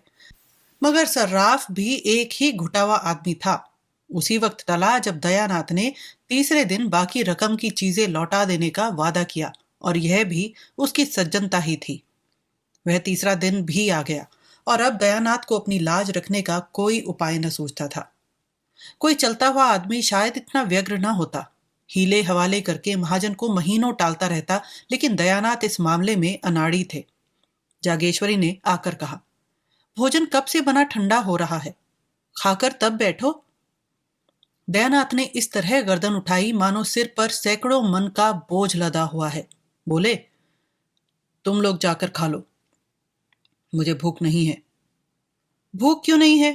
मगर सर्राफ भी एक ही घुटावा आदमी था। उसी वक्त टला जब दयानाथ ने तीसरे दिन बाकी रकम की चीजें लौटा देने का वादा किया, और यह भी उसकी सज्जनता ही थी। वह तीसरा दिन भी आ गया और अब दयानाथ को अपनी लाज रखने का कोई उपाय न सूझता था। कोई चलता हुआ आदमी शायद इतना व्यग्र न होता। हीले हवाले करके महाजन को महीनों टालता रहता, लेकिन दयानाथ इस मामले में अनाड़ी थे। जागेश्वरी ने आकर कहा, भोजन कब से बना ठंडा हो रहा है, खाकर तब बैठो। दयानाथ ने इस तरह गर्दन उठाई मानो सिर पर सैकड़ों मन का बोझ लदा हुआ है। बोले, तुम लोग जाकर खा लो, मुझे भूख नहीं है। भूख क्यों नहीं है?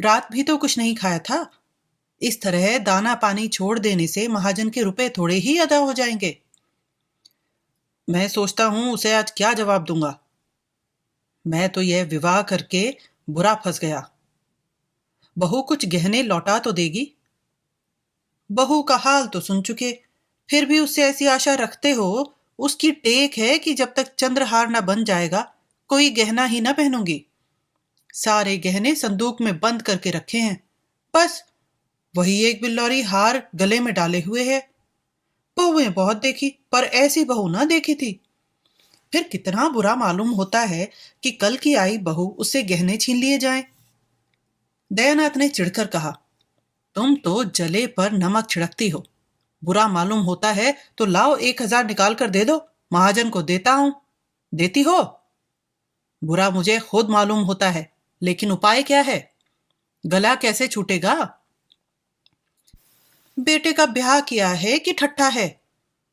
रात भी तो कुछ नहीं खाया था। इस तरह दाना पानी छोड़ देने से महाजन के रुपए थोड़े ही अदा हो जाएंगे। मैं सोचता हूं उसे आज क्या जवाब दूंगा। मैं तो यह विवाह करके बुरा फंस गया। बहू कुछ गहने लौटा तो देगी। बहू का हाल तो सुन चुके, फिर भी उससे ऐसी आशा रखते हो। उसकी टेक है कि जब तक चंद्रहार न बन जाएगा कोई गहना ही न पहनूंगी। सारे गहने संदूक में बंद करके रखे हैं, बस वही एक बिल्लौरी हार गले में डाले हुए है। बहुएं बहुत देखी पर ऐसी बहू ना देखी थी। फिर कितना बुरा मालूम होता है कि कल की आई बहू उससे गहने छीन लिए जाएं। दयानाथ ने चिढ़कर कहा, तुम तो जले पर नमक छिड़कती हो। बुरा मालूम होता है तो लाओ 1,000 निकाल कर दे दो, महाजन को देता हूं। देती हो? बुरा मुझे खुद मालूम होता है, लेकिन उपाय क्या है? गला कैसे छूटेगा? बेटे का ब्याह किया है कि ठट्ठा है?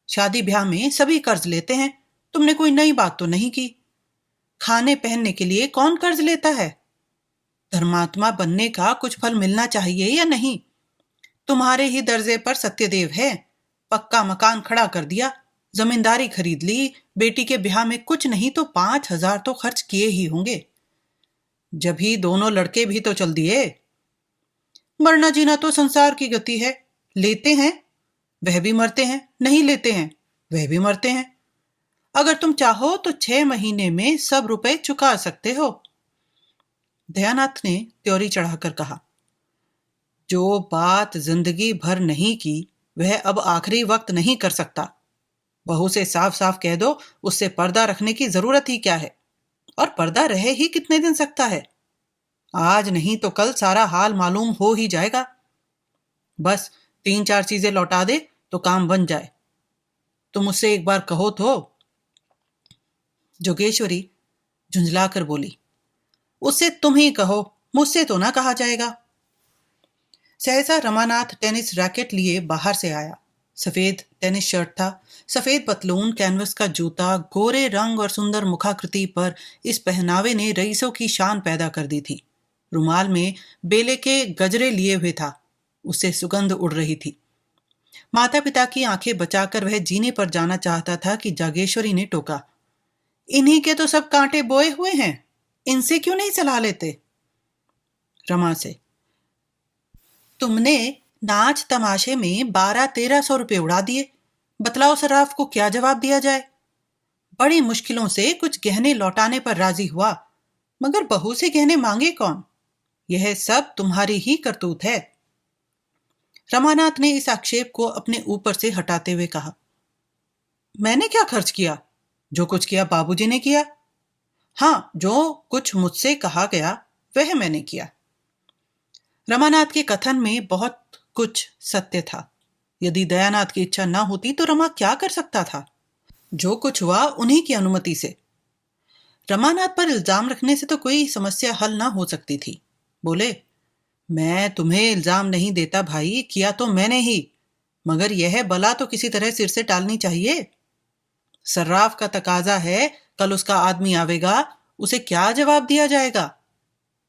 शादी ब्याह में सभी कर्ज लेते हैं, तुमने कोई नई बात तो नहीं की। खाने पहनने के लिए कौन कर्ज लेता है? धर्मात्मा बनने का कुछ फल मिलना चाहिए या नहीं? तुम्हारे ही दर्जे पर सत्यदेव है, पक्का मकान खड़ा कर दिया, जमींदारी खरीद ली। बेटी के ब्याह में कुछ नहीं तो 5,000 तो खर्च किए ही होंगे। जब ही दोनों लड़के भी तो चल दिए। मरना जीना तो संसार की गति है। लेते हैं वह भी मरते हैं, नहीं लेते हैं वह भी मरते हैं। अगर तुम चाहो तो 6 महीने में सब रुपए चुका सकते हो। दयानाथ ने त्योरी चढ़ाकर कहा, जो बात जिंदगी भर नहीं की वह अब आखिरी वक्त नहीं कर सकता। बहू से साफ साफ कह दो, उससे पर्दा रखने की जरूरत ही क्या है? और पर्दा रहे ही कितने दिन सकता है? आज नहीं तो कल सारा हाल मालूम हो ही जाएगा। बस 3-4 चीजें लौटा दे तो काम बन जाए। तुम उससे एक बार कहो तो। जोगेश्वरी झुंझलाकर बोली, उससे तुम ही कहो, मुझसे तो ना कहा जाएगा। सहसा रमानाथ टेनिस रैकेट लिए बाहर से आया। सफेद टेनिस शर्ट था, सफेद पतलून, कैनवस का जूता, गोरे रंग और सुंदर मुखाकृति पर इस पहनावे ने रईसों की शान पैदा कर दी थी। रुमाल में बेले के गजरे लिए हुए था, उससे सुगंध उड़ रही थी। माता पिता की आंखें बचाकर वह जीने पर जाना चाहता था कि जागेश्वरी ने टोका, इन्हीं के तो सब कांटे बोए हुए हैं, इनसे क्यों नहीं सलाह लेते? रमा से, तुमने नाच तमाशे में 1200-1300 रुपए उड़ा दिए। बतलाओ सराफ को क्या जवाब दिया जाए? बड़ी मुश्किलों से कुछ गहने लौटाने पर राजी हुआ, मगर बहू से गहने मांगे कौन? यह सब तुम्हारी ही करतूत है। रमानाथ ने इस आक्षेप को अपने ऊपर से हटाते हुए कहा, मैंने क्या खर्च किया? जो कुछ किया बाबूजी ने किया। हाँ, जो कुछ मुझसे कहा गया वह मैंने किया। रमानाथ के कथन में बहुत कुछ सत्य था। यदि दयानाथ की इच्छा न होती तो रमा क्या कर सकता था? जो कुछ हुआ उन्हीं की अनुमति से। रमानाथ पर इल्जाम रखने से तो कोई समस्या हल ना हो सकती थी। बोले, मैं तुम्हें इल्जाम नहीं देता भाई, किया तो मैंने ही, मगर यह बला तो किसी तरह सिर से टालनी चाहिए। सर्राफ का तकाजा है, कल उसका आदमी आवेगा, उसे क्या जवाब दिया जाएगा?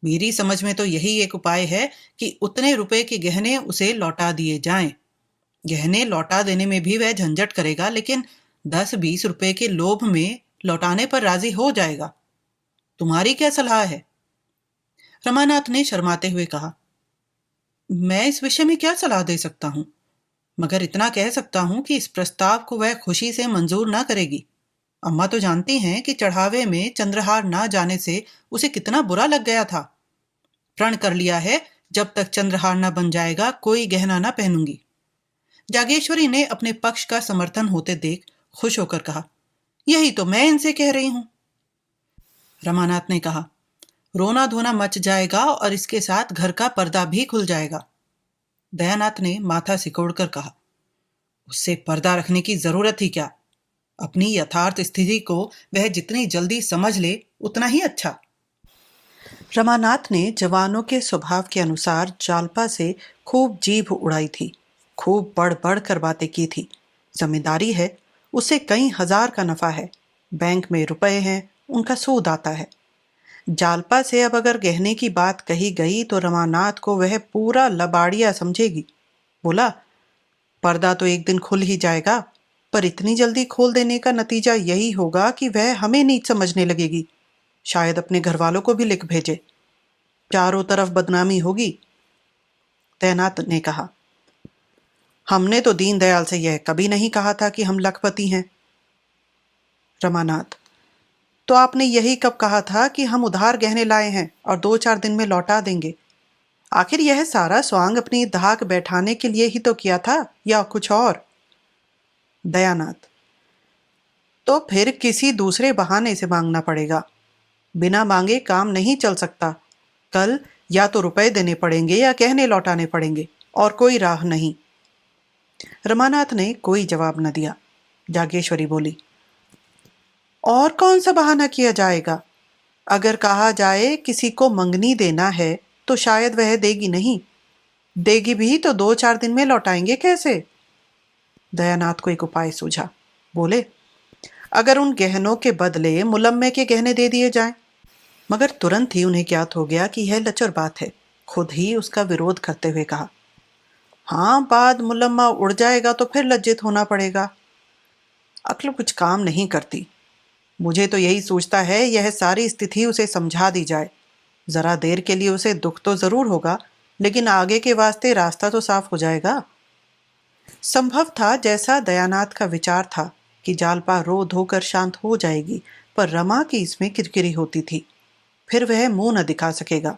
मेरी समझ में तो यही एक उपाय है कि उतने रुपए के गहने उसे लौटा दिए जाएं। गहने लौटा देने में भी वह झंझट करेगा, लेकिन 10-20 रुपए के लोभ में लौटाने पर राजी हो जाएगा। तुम्हारी क्या सलाह है? रमानाथ ने शर्माते हुए कहा, मैं इस विषय में क्या सलाह दे सकता हूं, मगर इतना कह सकता हूं कि इस प्रस्ताव को वह खुशी से मंजूर ना करेगी। अम्मा तो जानती हैं कि चढ़ावे में चंद्रहार ना जाने से उसे कितना बुरा लग गया था। प्रण कर लिया है, जब तक चंद्रहार ना बन जाएगा कोई गहना ना पहनूंगी। जागेश्वरी ने अपने पक्ष का समर्थन होते देख खुश होकर कहा, यही तो मैं इनसे कह रही हूं। रमानाथ ने कहा, रोना धोना मच जाएगा और इसके साथ घर का पर्दा भी खुल जाएगा। दयानाथ ने माथा सिकोड़कर कहा, उससे पर्दा रखने की जरूरत ही क्या? अपनी यथार्थ स्थिति को वह जितनी जल्दी समझ ले उतना ही अच्छा। रमानाथ ने जवानों के स्वभाव के अनुसार जालपा से खूब जीभ उड़ाई थी, खूब बढ़ बढ़ कर बातें की थी। जमींदारी है, उसे कई हजार का नफा है, बैंक में रुपए हैं, उनका सूद आता है। जालपा से अब अगर गहने की बात कही गई तो रमानाथ को वह पूरा लबाड़िया समझेगी। बोला, पर्दा तो एक दिन खुल ही जाएगा, पर इतनी जल्दी खोल देने का नतीजा यही होगा कि वह हमें नीच समझने लगेगी, शायद अपने घर वालों को भी लिख भेजे, चारों तरफ बदनामी होगी। तैनात ने कहा, हमने तो दीनदयाल से यह कभी नहीं कहा था कि हम लखपति हैं। रमानाथ, तो आपने यही कब कहा था कि हम उधार गहने लाए हैं और 2-4 दिन में लौटा देंगे? आखिर यह सारा स्वांग अपनी धाक बैठाने के लिए ही तो किया था, या कुछ और? दयानाथ, तो फिर किसी दूसरे बहाने से मांगना पड़ेगा, बिना मांगे काम नहीं चल सकता। कल या तो रुपए देने पड़ेंगे या गहने लौटाने पड़ेंगे, और कोई राह नहीं। रमानाथ ने कोई जवाब न दिया। जागेश्वरी बोली, और कौन सा बहाना किया जाएगा? अगर कहा जाए किसी को मंगनी देना है तो शायद वह देगी नहीं, देगी भी तो 2-4 दिन में लौटाएंगे कैसे? दयानाथ को एक उपाय सूझा। बोले, अगर उन गहनों के बदले मुलम्मे के गहने दे दिए जाएं। मगर तुरंत ही उन्हें ज्ञात हो गया कि यह लचर बात है। खुद ही उसका विरोध करते हुए कहा, हाँ, बाद मुलम्मा उड़ जाएगा तो फिर लज्जित होना पड़ेगा। अक्ल कुछ काम नहीं करती। मुझे तो यही सोचता है यह सारी स्थिति उसे समझा दी जाए। जरा देर के लिए उसे दुख तो जरूर होगा, लेकिन आगे के वास्ते रास्ता तो साफ हो जाएगा। संभव था जैसा दयानाथ का विचार था कि जालपा रो धोकर शांत हो जाएगी, पर रमा की इसमें किरकिरी होती थी। फिर वह मुंह न दिखा सकेगा।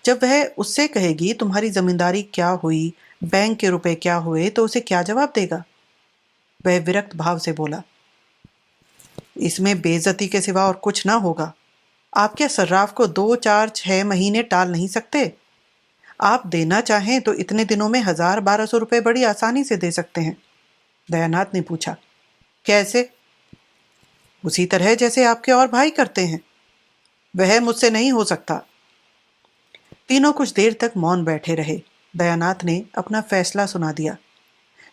जब वह उससे कहेगी तुम्हारी जमींदारी क्या हुई, बैंक के रुपए क्या हुए, तो उसे क्या जवाब देगा? वह विरक्त भाव से बोला, इसमें बेइज्जती के सिवा और कुछ ना होगा। आप क्या सर्राफ को 2-4-6 महीने टाल नहीं सकते? आप देना चाहें तो इतने दिनों में 1000-1200 रुपए बड़ी आसानी से दे सकते हैं। दयानाथ ने पूछा, कैसे? उसी तरह जैसे आपके और भाई करते हैं। वह मुझसे नहीं हो सकता। तीनों कुछ देर तक मौन बैठे रहे। दयानाथ ने अपना फैसला सुना दिया।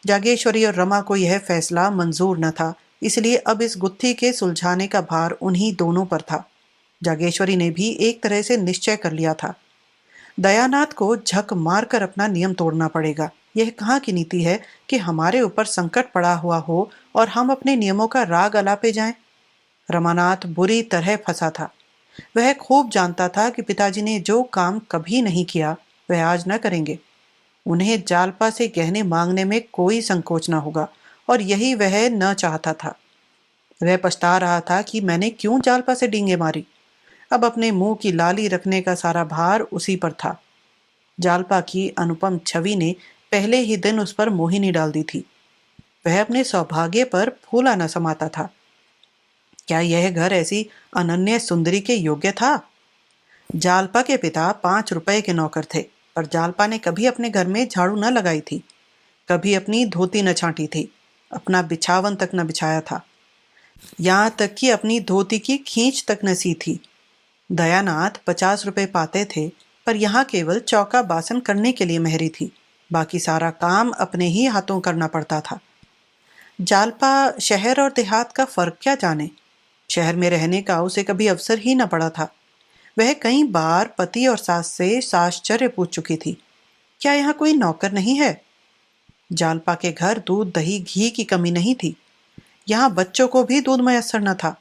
जागेश्वरी और रमा को यह फैसला मंजूर न था, इसलिए अब इस गुत्थी के सुलझाने का भार उन्हीं दोनों पर था। जागेश्वरी ने भी एक तरह से निश्चय कर लिया था। दयानाथ को झक मारकर अपना नियम तोड़ना पड़ेगा। यह कहाँ की नीति है कि हमारे ऊपर संकट पड़ा हुआ हो और हम अपने नियमों का राग अलापे जाएं? रमानाथ बुरी तरह फंसा था। वह खूब जानता था कि पिताजी ने जो काम कभी नहीं किया वह आज न करेंगे। उन्हें जालपा से गहने मांगने में कोई संकोच न होगा, और यही वह न चाहता था। वह पछता रहा था कि मैंने क्यों जालपा से डींगे मारी। अब अपने मुंह की लाली रखने का सारा भार उसी पर था। जालपा की अनुपम छवि ने पहले ही दिन उस पर मोहिनी डाल दी थी। वह अपने सौभाग्य पर फूला न समाता था। क्या यह घर ऐसी अनन्य सुंदरी के योग्य था? जालपा के पिता 5 रुपए के नौकर थे, पर जालपा ने कभी अपने घर में झाड़ू न लगाई थी, कभी अपनी धोती न छांटी थी, अपना बिछावन तक न बिछाया था, यहाँ तक कि अपनी धोती की खींच तक न सी थी। दयानाथ 50 रुपए पाते थे, पर यहाँ केवल चौका बासन करने के लिए मेहरी थी। बाकी सारा काम अपने ही हाथों करना पड़ता था। जालपा शहर और देहात का फर्क क्या जाने। शहर में रहने का उसे कभी अवसर ही न पड़ा था। वह कई बार पति और सास से साश्चर्य पूछ चुकी थी, क्या यहाँ कोई नौकर नहीं है? जालपा के घर दूध दही घी की कमी नहीं थी। यहाँ बच्चों को भी दूध मयस्सर न था।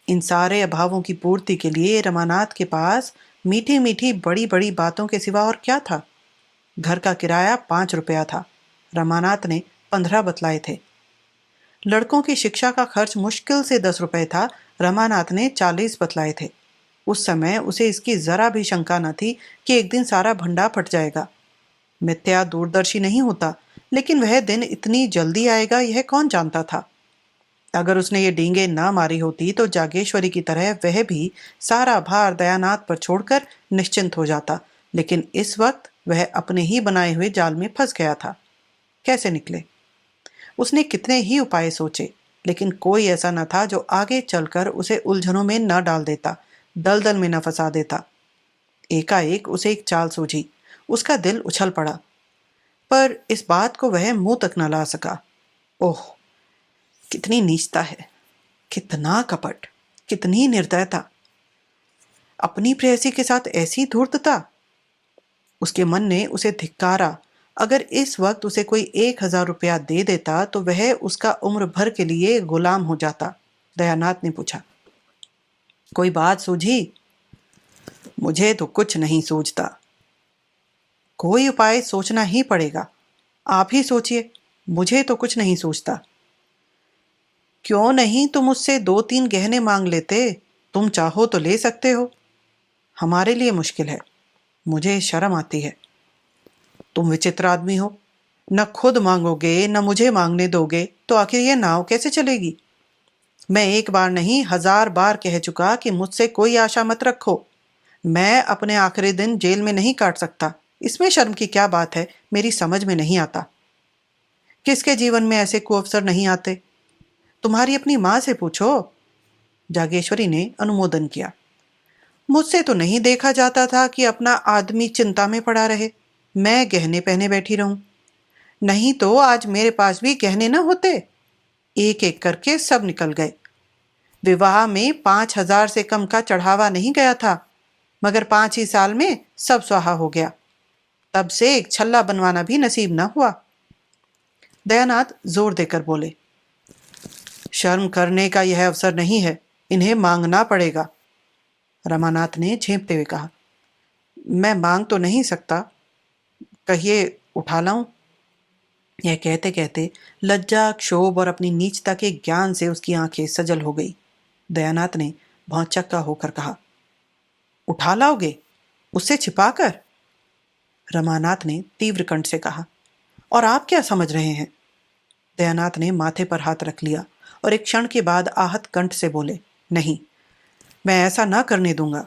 इन सारे अभावों की पूर्ति के लिए रमानाथ के पास मीठी मीठी बड़ी बड़ी बातों के सिवा और क्या था? घर का किराया 5 रुपया था। रमानाथ ने 15 बतलाए थे। लड़कों की शिक्षा का खर्च मुश्किल से 10 रुपए था। रमानाथ ने 40 बतलाए थे। उस समय उसे इसकी जरा भी शंका न थी कि एक दिन सारा भंडा फट जाएगा। मिथ्या दूरदर्शी नहीं होता, लेकिन वह दिन इतनी जल्दी आएगा यह कौन जानता था। अगर उसने ये डींगे ना मारी होती तो जागेश्वरी की तरह वह भी सारा भार दयानाथ पर छोड़कर निश्चिंत हो जाता, लेकिन इस वक्त वह अपने ही बनाए हुए जाल में फंस गया था। कैसे निकले? उसने कितने ही उपाय सोचे, लेकिन कोई ऐसा न था जो आगे चलकर उसे उलझनों में न डाल देता। दलदल में न फंसा देता। एकाएक उसे एक चाल सूझी। उसका दिल उछल पड़ा, पर इस बात को वह मुंह तक न ला सका। ओह, कितनी नीचता है, कितना कपट, कितनी निर्दयता! अपनी प्रेयसी के साथ ऐसी धूर्तता! उसके मन ने उसे धिक्कारा। अगर इस वक्त उसे कोई 1,000 रुपया दे देता तो वह उसका उम्र भर के लिए गुलाम हो जाता। दयानाथ ने पूछा, कोई बात सूझी? मुझे तो कुछ नहीं सूझता। कोई उपाय सोचना ही पड़ेगा। आप ही सोचिए, मुझे तो कुछ नहीं सूझता। क्यों नहीं तुम उससे 2-3 गहने मांग लेते? तुम चाहो तो ले सकते हो। हमारे लिए मुश्किल है, मुझे शर्म आती है। तुम विचित्र आदमी हो, न खुद मांगोगे न मुझे मांगने दोगे, तो आखिर ये नाव कैसे चलेगी? मैं एक बार नहीं 1000 बार कह चुका कि मुझसे कोई आशा मत रखो। मैं अपने आखिरी दिन जेल में नहीं काट सकता। इसमें शर्म की क्या बात है, मेरी समझ में नहीं आता। किसके जीवन में ऐसे कुअवसर नहीं आते? तुम्हारी अपनी माँ से पूछो। जागेश्वरी ने अनुमोदन किया। मुझसे तो नहीं देखा जाता था कि अपना आदमी चिंता में पड़ा रहे, मैं गहने पहने बैठी रहूं। नहीं तो आज मेरे पास भी गहने न होते। एक एक करके सब निकल गए। विवाह में 5,000 से कम का चढ़ावा नहीं गया था, मगर 5 ही साल में सब स्वाहा हो गया। तब से एक छल्ला बनवाना भी नसीब न हुआ। दयानाथ जोर देकर बोले, शर्म करने का यह अवसर नहीं है, इन्हें मांगना पड़ेगा। रमानाथ ने झेंपते हुए कहा, मैं मांग तो नहीं सकता, कहिए उठा लाऊं? यह कहते कहते लज्जा, क्षोभ और अपनी नीचता के ज्ञान से उसकी आंखें सजल हो गई। दयानाथ ने भौचक्का होकर कहा, उठा लाओगे? उससे छिपाकर? रमानाथ ने तीव्र कंठ से कहा, और आप क्या समझ रहे हैं? दयानाथ ने माथे पर हाथ रख लिया और एक क्षण के बाद आहत कंठ से बोले, नहीं, मैं ऐसा ना करने दूंगा।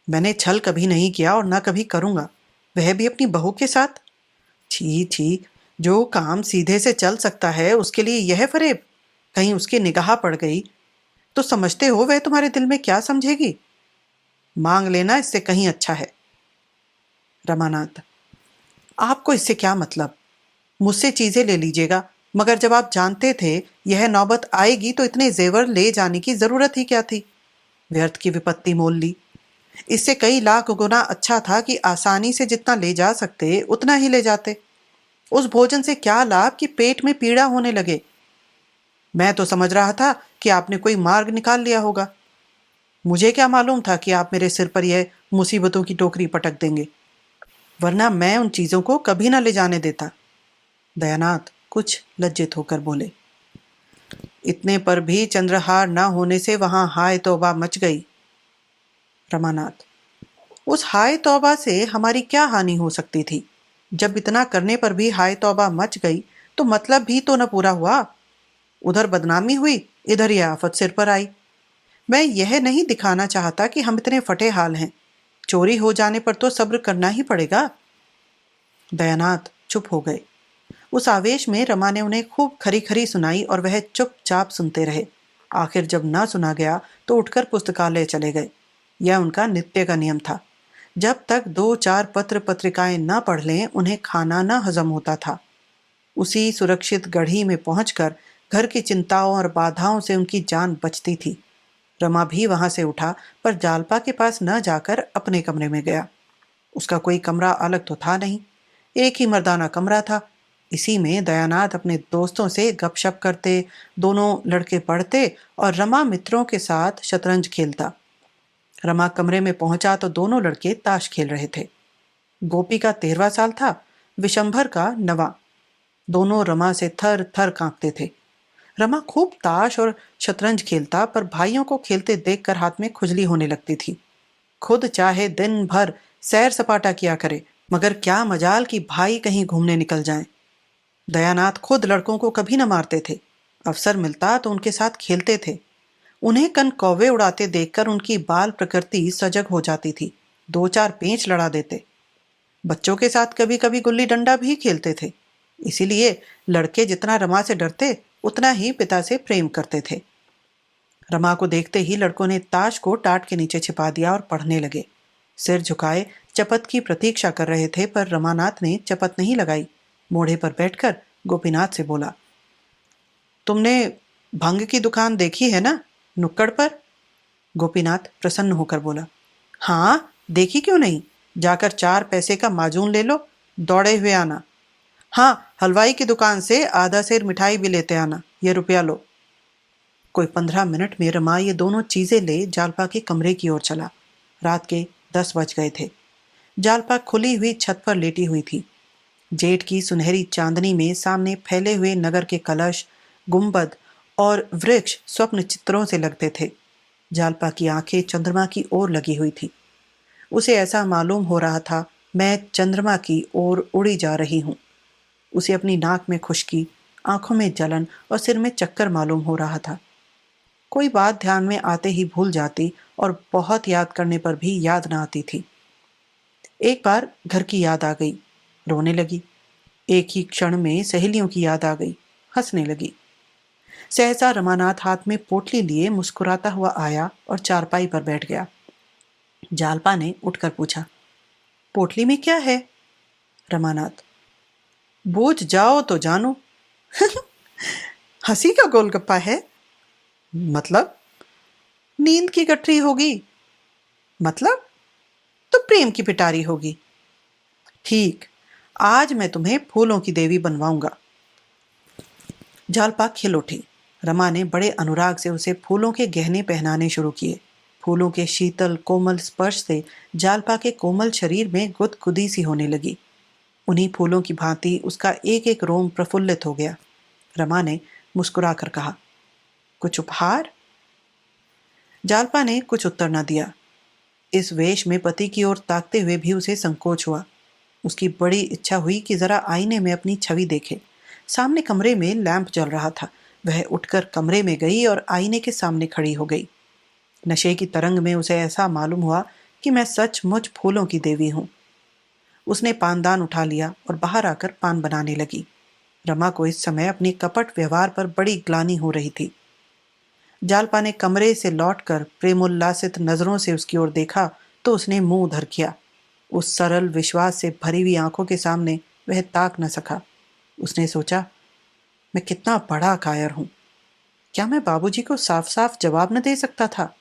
मैंने छल कभी नहीं किया और ना कभी करूंगा, वह भी अपनी बहू के साथ। छी छी, जो काम सीधे से चल सकता है उसके लिए यह फरेब। कहीं उसकी निगाह पड़ गई तो समझते हो वह तुम्हारे दिल में क्या समझेगी? मांग लेना इससे कहीं अच्छा है। रमानाथ, आपको इससे क्या मतलब? मुझसे चीजें ले लीजिएगा, मगर जब आप जानते थे यह नौबत आएगी तो इतने जेवर ले जाने की जरूरत ही क्या थी? व्यर्थ की विपत्ति मोल ली। इससे कई लाख गुना अच्छा था कि आसानी से जितना ले जा सकते उतना ही ले जाते। उस भोजन से क्या लाभ कि पेट में पीड़ा होने लगे। मैं तो समझ रहा था कि आपने कोई मार्ग निकाल लिया होगा। मुझे क्या मालूम था कि आप मेरे सिर पर यह मुसीबतों की टोकरी पटक देंगे, वरना मैं उन चीजों को कभी ना ले जाने देता। दयानाथ कुछ लज्जित होकर बोले, इतने पर भी चंद्रहार न होने से वहां हाय तौबा मच गई। रमानाथ, उस हाय तौबा से हमारी क्या हानि हो सकती थी? जब इतना करने पर भी हाय तौबा मच गई तो मतलब भी तो न पूरा हुआ। उधर बदनामी हुई, इधर यह आफत सिर पर आई। मैं यह नहीं दिखाना चाहता कि हम इतने फटे हाल हैं। चोरी हो जाने पर तो सब्र करना ही पड़ेगा। दयानाथ चुप हो गए। उस आवेश में रमा ने उन्हें खूब खरी खरी सुनाई और वह चुपचाप सुनते रहे। आखिर जब ना सुना गया तो उठकर पुस्तकालय चले गए। यह उनका नित्य का नियम था। जब तक 2-4 पत्र पत्रिकाएं न पढ़ लें उन्हें खाना न हजम होता था। उसी सुरक्षित गढ़ी में पहुंचकर घर की चिंताओं और बाधाओं से उनकी जान बचती थी। रमा भी वहां से उठा, पर जालपा के पास न जाकर अपने कमरे में गया। उसका कोई कमरा अलग तो था नहीं, एक ही मर्दाना कमरा था। इसी में दयानाथ अपने दोस्तों से गपशप करते, दोनों लड़के पढ़ते और रमा मित्रों के साथ शतरंज खेलता। रमा कमरे में पहुंचा तो दोनों लड़के ताश खेल रहे थे। गोपी का 13वां साल था, विशंभर का 9वां। दोनों रमा से थर थर कांपते थे। रमा खूब ताश और शतरंज खेलता, पर भाइयों को खेलते देखकर हाथ में खुजली होने लगती थी। खुद चाहे दिन भर सैर सपाटा किया करे, मगर क्या मजाल कि भाई कहीं घूमने निकल जाएं। दयानाथ खुद लड़कों को कभी न मारते थे। अवसर मिलता तो उनके साथ खेलते थे। उन्हें कन कौवे उड़ाते देखकर उनकी बाल प्रकृति सजग हो जाती थी। 2-4 पेंच लड़ा देते। बच्चों के साथ कभी कभी गुल्ली डंडा भी खेलते थे। इसीलिए लड़के जितना रमा से डरते उतना ही पिता से प्रेम करते थे। रमा को देखते ही लड़कों ने ताश को टाट के नीचे छिपा दिया और पढ़ने लगे। सिर झुकाए चपत की प्रतीक्षा कर रहे थे, पर रमानाथ ने चपत नहीं लगाई। मोढ़े पर बैठकर गोपीनाथ से बोला, तुमने भंग की दुकान देखी है ना, नुक्कड़ पर? गोपीनाथ प्रसन्न होकर बोला, हाँ, देखी क्यों नहीं। जाकर 4 पैसे का माजून ले लो, दौड़े हुए आना। हाँ, हलवाई की दुकान से आधा सेर मिठाई भी लेते आना, ये रुपया लो। कोई 15 मिनट में रमा ये दोनों चीजें ले जालपा के कमरे की ओर चला। रात के 10 बज गए थे। जालपा खुली हुई छत पर लेटी हुई थी। जेठ की सुनहरी चांदनी में सामने फैले हुए नगर के कलश, गुंबद और वृक्ष स्वप्न चित्रों से लगते थे। जालपा की आंखें चंद्रमा की ओर लगी हुई थी। उसे ऐसा मालूम हो रहा था, मैं चंद्रमा की ओर उड़ी जा रही हूं। उसे अपनी नाक में खुश्की, आंखों में जलन और सिर में चक्कर मालूम हो रहा था। कोई बात ध्यान में आते ही भूल जाती और बहुत याद करने पर भी याद ना आती थी। एक बार घर की याद आ गई, रोने लगी। एक ही क्षण में सहेलियों की याद आ गई, हंसने लगी। सहसा रमानाथ हाथ में पोटली लिए मुस्कुराता हुआ आया और चारपाई पर बैठ गया। जालपा ने उठकर पूछा, पोटली में क्या है? रमानाथ, बूझ जाओ तो जानू। हंसी का गोलगप्पा है। मतलब? नींद की गठरी होगी। मतलब? तो प्रेम की पिटारी होगी। ठीक, आज मैं तुम्हें फूलों की देवी बनवाऊंगा। जालपा खिल उठी। रमा ने बड़े अनुराग से उसे फूलों के गहने पहनाने शुरू किए। फूलों के शीतल कोमल स्पर्श से जालपा के कोमल शरीर में गुदगुदी सी होने लगी। उन्हीं फूलों की भांति उसका एक एक रोम प्रफुल्लित हो गया। रमा ने मुस्कुराकर कहा, कुछ उपहार? जालपा ने कुछ उत्तर न दिया। इस वेश में पति की ओर ताकते हुए भी उसे संकोच हुआ। उसकी बड़ी इच्छा हुई कि जरा आईने में अपनी छवि देखे। सामने कमरे में लैंप जल रहा था। वह उठकर कमरे में गई और आईने के सामने खड़ी हो गई। नशे की तरंग में उसे ऐसा मालूम हुआ कि मैं सचमुच फूलों की देवी हूं। उसने पानदान उठा लिया और बाहर आकर पान बनाने लगी। रमा को इस समय अपने कपट व्यवहार पर बड़ी ग्लानि हो रही थी। जालपा ने कमरे से लौटकर प्रेमोल्लासित नजरों से उसकी ओर देखा तो उसने मुंह उधर किया। उस सरल विश्वास से भरी हुई आंखों के सामने वह ताक न सका। उसने सोचा, मैं कितना बड़ा कायर हूं। क्या मैं बाबूजी को साफ साफ जवाब न दे सकता था?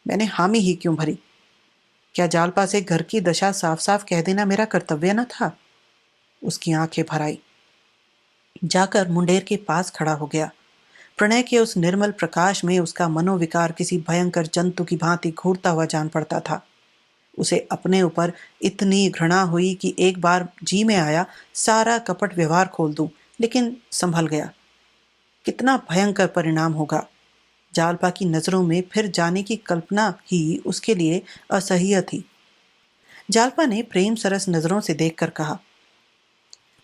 मैंने हामी ही क्यों भरी? क्या जालपा से घर की दशा साफ साफ कह देना मेरा कर्तव्य न था? उसकी आंखें भर आई। जाकर मुंडेर के पास खड़ा हो गया। प्रणय के उस निर्मल प्रकाश में उसका मनोविकार किसी भयंकर जंतु की भांति घूरता हुआ जान पड़ता था। उसे अपने ऊपर इतनी घृणा हुई कि एक बार जी में आया सारा कपट व्यवहार खोल दूं, लेकिन संभल गया। कितना भयंकर परिणाम होगा। जालपा की नजरों में फिर जाने की कल्पना ही उसके लिए असह्य थी। जालपा ने प्रेम सरस नजरों से देखकर कहा,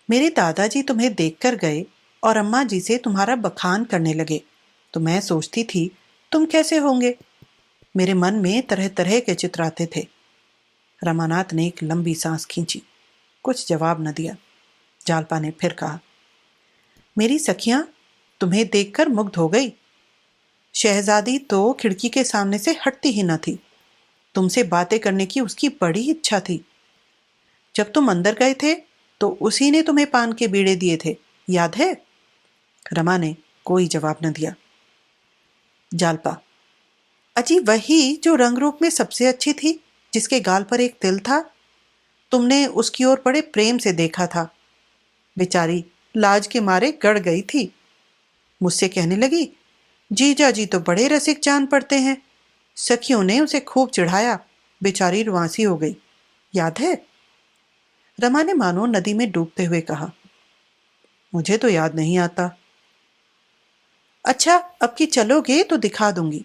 मेरे दादाजी तुम्हें देखकर गए और अम्मा जी से तुम्हारा बखान करने लगे, तो मैं सोचती थी तुम कैसे होंगे। मेरे मन में तरह तरह के चित्र आते थे। रमानाथ ने एक लंबी सांस खींची, कुछ जवाब न दिया। जालपा ने फिर कहा, मेरी सखियां तुम्हें देखकर मुग्ध हो गई। शहजादी तो खिड़की के सामने से हटती ही न थी। तुमसे बातें करने की उसकी बड़ी इच्छा थी। जब तुम अंदर गए थे तो उसी ने तुम्हें पान के बीड़े दिए थे, याद है? रमा ने कोई जवाब न दिया। जालपा, अजी वही जो रंग रूप में सबसे अच्छी थी, जिसके गाल पर एक तिल था। तुमने उसकी ओर बड़े प्रेम से देखा था। बेचारी लाज के मारे गड़ गई थी। मुझसे कहने लगी, जीजा जी तो बड़े रसिक जान पड़ते हैं। सखियों ने उसे खूब चिढ़ाया। बेचारी रुआंसी हो गई, याद है? रमा ने मानो नदी में डूबते हुए कहा, मुझे तो याद नहीं आता। अच्छा, अब कि चलोगे तो दिखा दूंगी।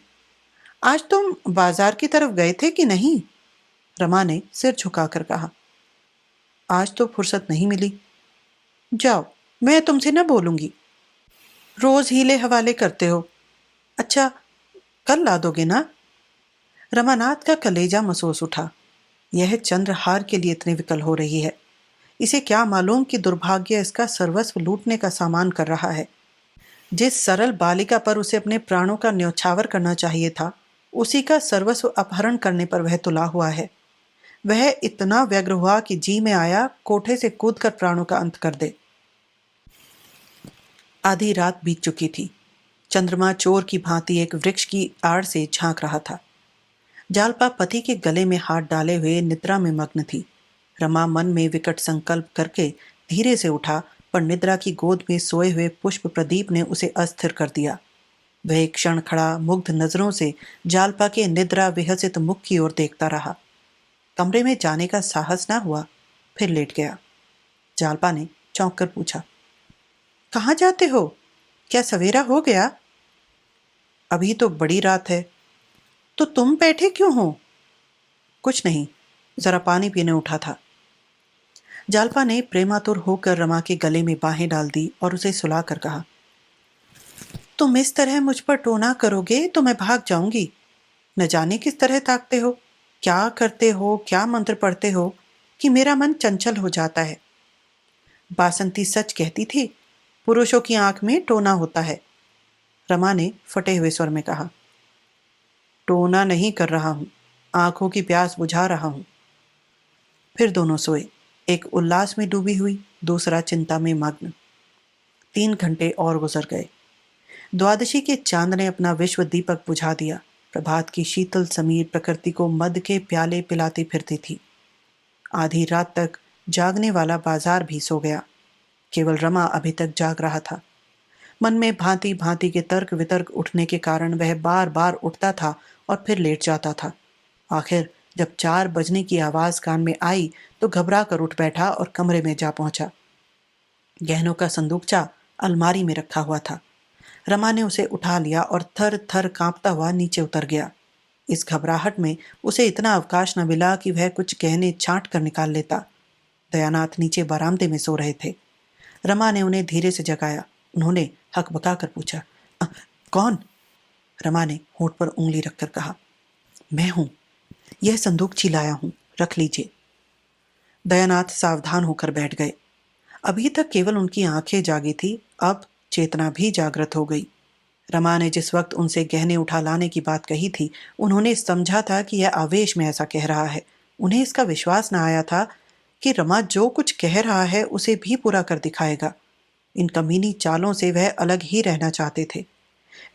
आज तुम बाजार की तरफ गए थे कि नहीं? रमा ने सिर झुकाकर कहा, आज तो फुर्सत नहीं मिली। जाओ, मैं तुमसे न बोलूंगी। रोज हीले हवाले करते हो। अच्छा, कल ला दोगे ना? रमानाथ का कलेजा महसूस उठा। यह चंद्रहार के लिए इतनी विकल हो रही है। इसे क्या मालूम कि दुर्भाग्य इसका सर्वस्व लूटने का सामान कर रहा है। जिस सरल बालिका पर उसे अपने प्राणों का न्यौछावर करना चाहिए था, उसी का सर्वस्व अपहरण करने पर वह तुला हुआ है। वह इतना व्यग्र हुआ कि जी में आया कोठे से कूदकर प्राणों का अंत कर दे। आधी रात बीत चुकी थी। चंद्रमा चोर की भांति एक वृक्ष की आड़ से झांक रहा था। जालपा पति के गले में हाथ डाले हुए निद्रा में मग्न थी। रमा मन में विकट संकल्प करके धीरे से उठा, पर निद्रा की गोद में सोए हुए पुष्प प्रदीप ने उसे अस्थिर कर दिया। वह एक क्षण खड़ा मुग्ध नजरों से जालपा के निद्रा विहसित मुख की ओर देखता रहा। कमरे में जाने का साहस ना हुआ, फिर लेट गया। जालपा ने चौंक कर पूछा, कहाँ जाते हो? क्या सवेरा हो गया? अभी तो बड़ी रात है। तो तुम बैठे क्यों हो? कुछ नहीं, जरा पानी पीने उठा था। जालपा ने प्रेमातुर होकर रमा के गले में बाहें डाल दी और उसे सुलाकर कहा, तुम इस तरह मुझ पर टोना करोगे तो मैं भाग जाऊंगी। न जाने किस तरह ताकते हो, क्या करते हो, क्या मंत्र पढ़ते हो कि मेरा मन चंचल हो जाता है। बासंती सच कहती थी, पुरुषों की आंख में टोना होता है। रमा ने फटे हुए स्वर में कहा, टोना नहीं कर रहा हूं, आंखों की प्यास बुझा रहा हूं। फिर दोनों सोए, एक उल्लास में डूबी हुई, दूसरा चिंता में मग्न। 3 घंटे और गुजर गए। द्वादशी के चांद ने अपना विश्व दीपक बुझा दिया। प्रभात की शीतल समीर प्रकृति को मद के प्याले पिलाती फिरती थी। आधी रात तक जागने वाला बाजार भी सो गया। केवल रमा अभी तक जाग रहा था। मन में भांति भांति के तर्क वितर्क उठने के कारण वह बार बार उठता था और फिर लेट जाता था। आखिर जब 4 बजने की आवाज कान में आई तो घबरा कर उठ बैठा और कमरे में जा पहुंचा। गहनों का संदूकचा अलमारी में रखा हुआ था। रमा ने उसे उठा लिया और थर थर कांपता हुआ नीचे उतर गया। इस घबराहट में उसे इतना अवकाश न मिला कि वह कुछ गहने छांट कर निकाल लेता। दयानाथ नीचे बरामदे में सो रहे थे। रमा ने उन्हें धीरे से जगाया। उन्होंने हकबका कर पूछा, कौन? रमा ने होंठ पर उंगली रखकर कहा, मैं हूं। यह संदूकची लाया हूं, रख लीजिए। दयानाथ सावधान होकर बैठ गए। अभी तक केवल उनकी आंखें जागी थी, अब चेतना भी जागृत हो गई। रमा ने जिस वक्त उनसे गहने उठा लाने की बात कही थी, उन्होंने समझा था कि यह आवेश में ऐसा कह रहा है। उन्हें इसका विश्वास न आया था कि रमा जो कुछ कह रहा है उसे भी पूरा कर दिखाएगा। इन कमीनी चालों से वह अलग ही रहना चाहते थे।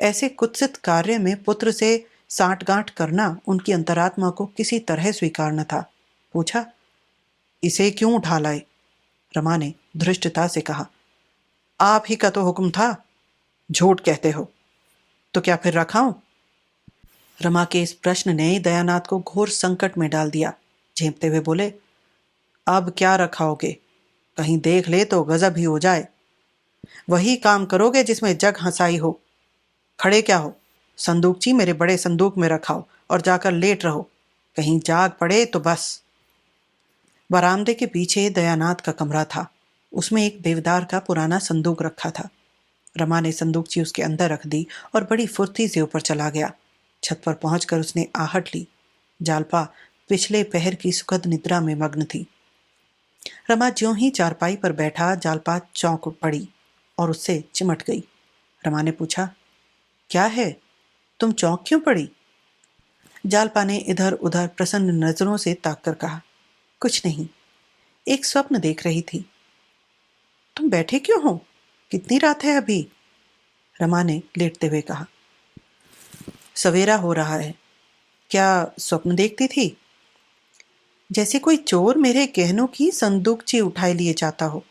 ऐसे कुत्सित कार्य में पुत्र से साठगांठ करना उनकी अंतरात्मा को किसी तरह स्वीकार न था। पूछा, इसे क्यों उठा लाए? रमा ने धृष्टता से कहा, आप ही का तो हुक्म था। झूठ कहते हो। तो क्या फिर रखाऊं? रमा के इस प्रश्न ने दयानाथ को घोर संकट में डाल दिया। झेंपते हुए बोले, अब क्या रखाओगे? कहीं देख ले तो गजब ही हो जाए। वही काम करोगे जिसमें जग हंसाई हो। खड़े क्या हो? संदूकची मेरे बड़े संदूक में रखाओ और जाकर लेट रहो। कहीं जाग पड़े तो बस। बरामदे के पीछे दयानाथ का कमरा था। उसमें एक देवदार का पुराना संदूक रखा था। रमा ने संदूकची उसके अंदर रख दी और बड़ी फुर्ती से ऊपर चला गया। छत पर पहुंचकर उसने आहट ली। जालपा पिछले पहर की सुखद निद्रा में मग्न थी। रमा ज्यों ही चारपाई पर बैठा, जालपा चौंक पड़ी और उससे चिमट गई। रमा ने पूछा, क्या है? तुम चौंक क्यों पड़ी? जालपा ने इधर उधर प्रसन्न नजरों से ताक कर कहा, कुछ नहीं, एक स्वप्न देख रही थी। तुम बैठे क्यों हो? कितनी रात है अभी? रमा ने लेटते हुए कहा, सवेरा हो रहा है। क्या स्वप्न देखती थी? जैसे कोई चोर मेरे गहनों की संदूकची उठाए लिए जाता हो।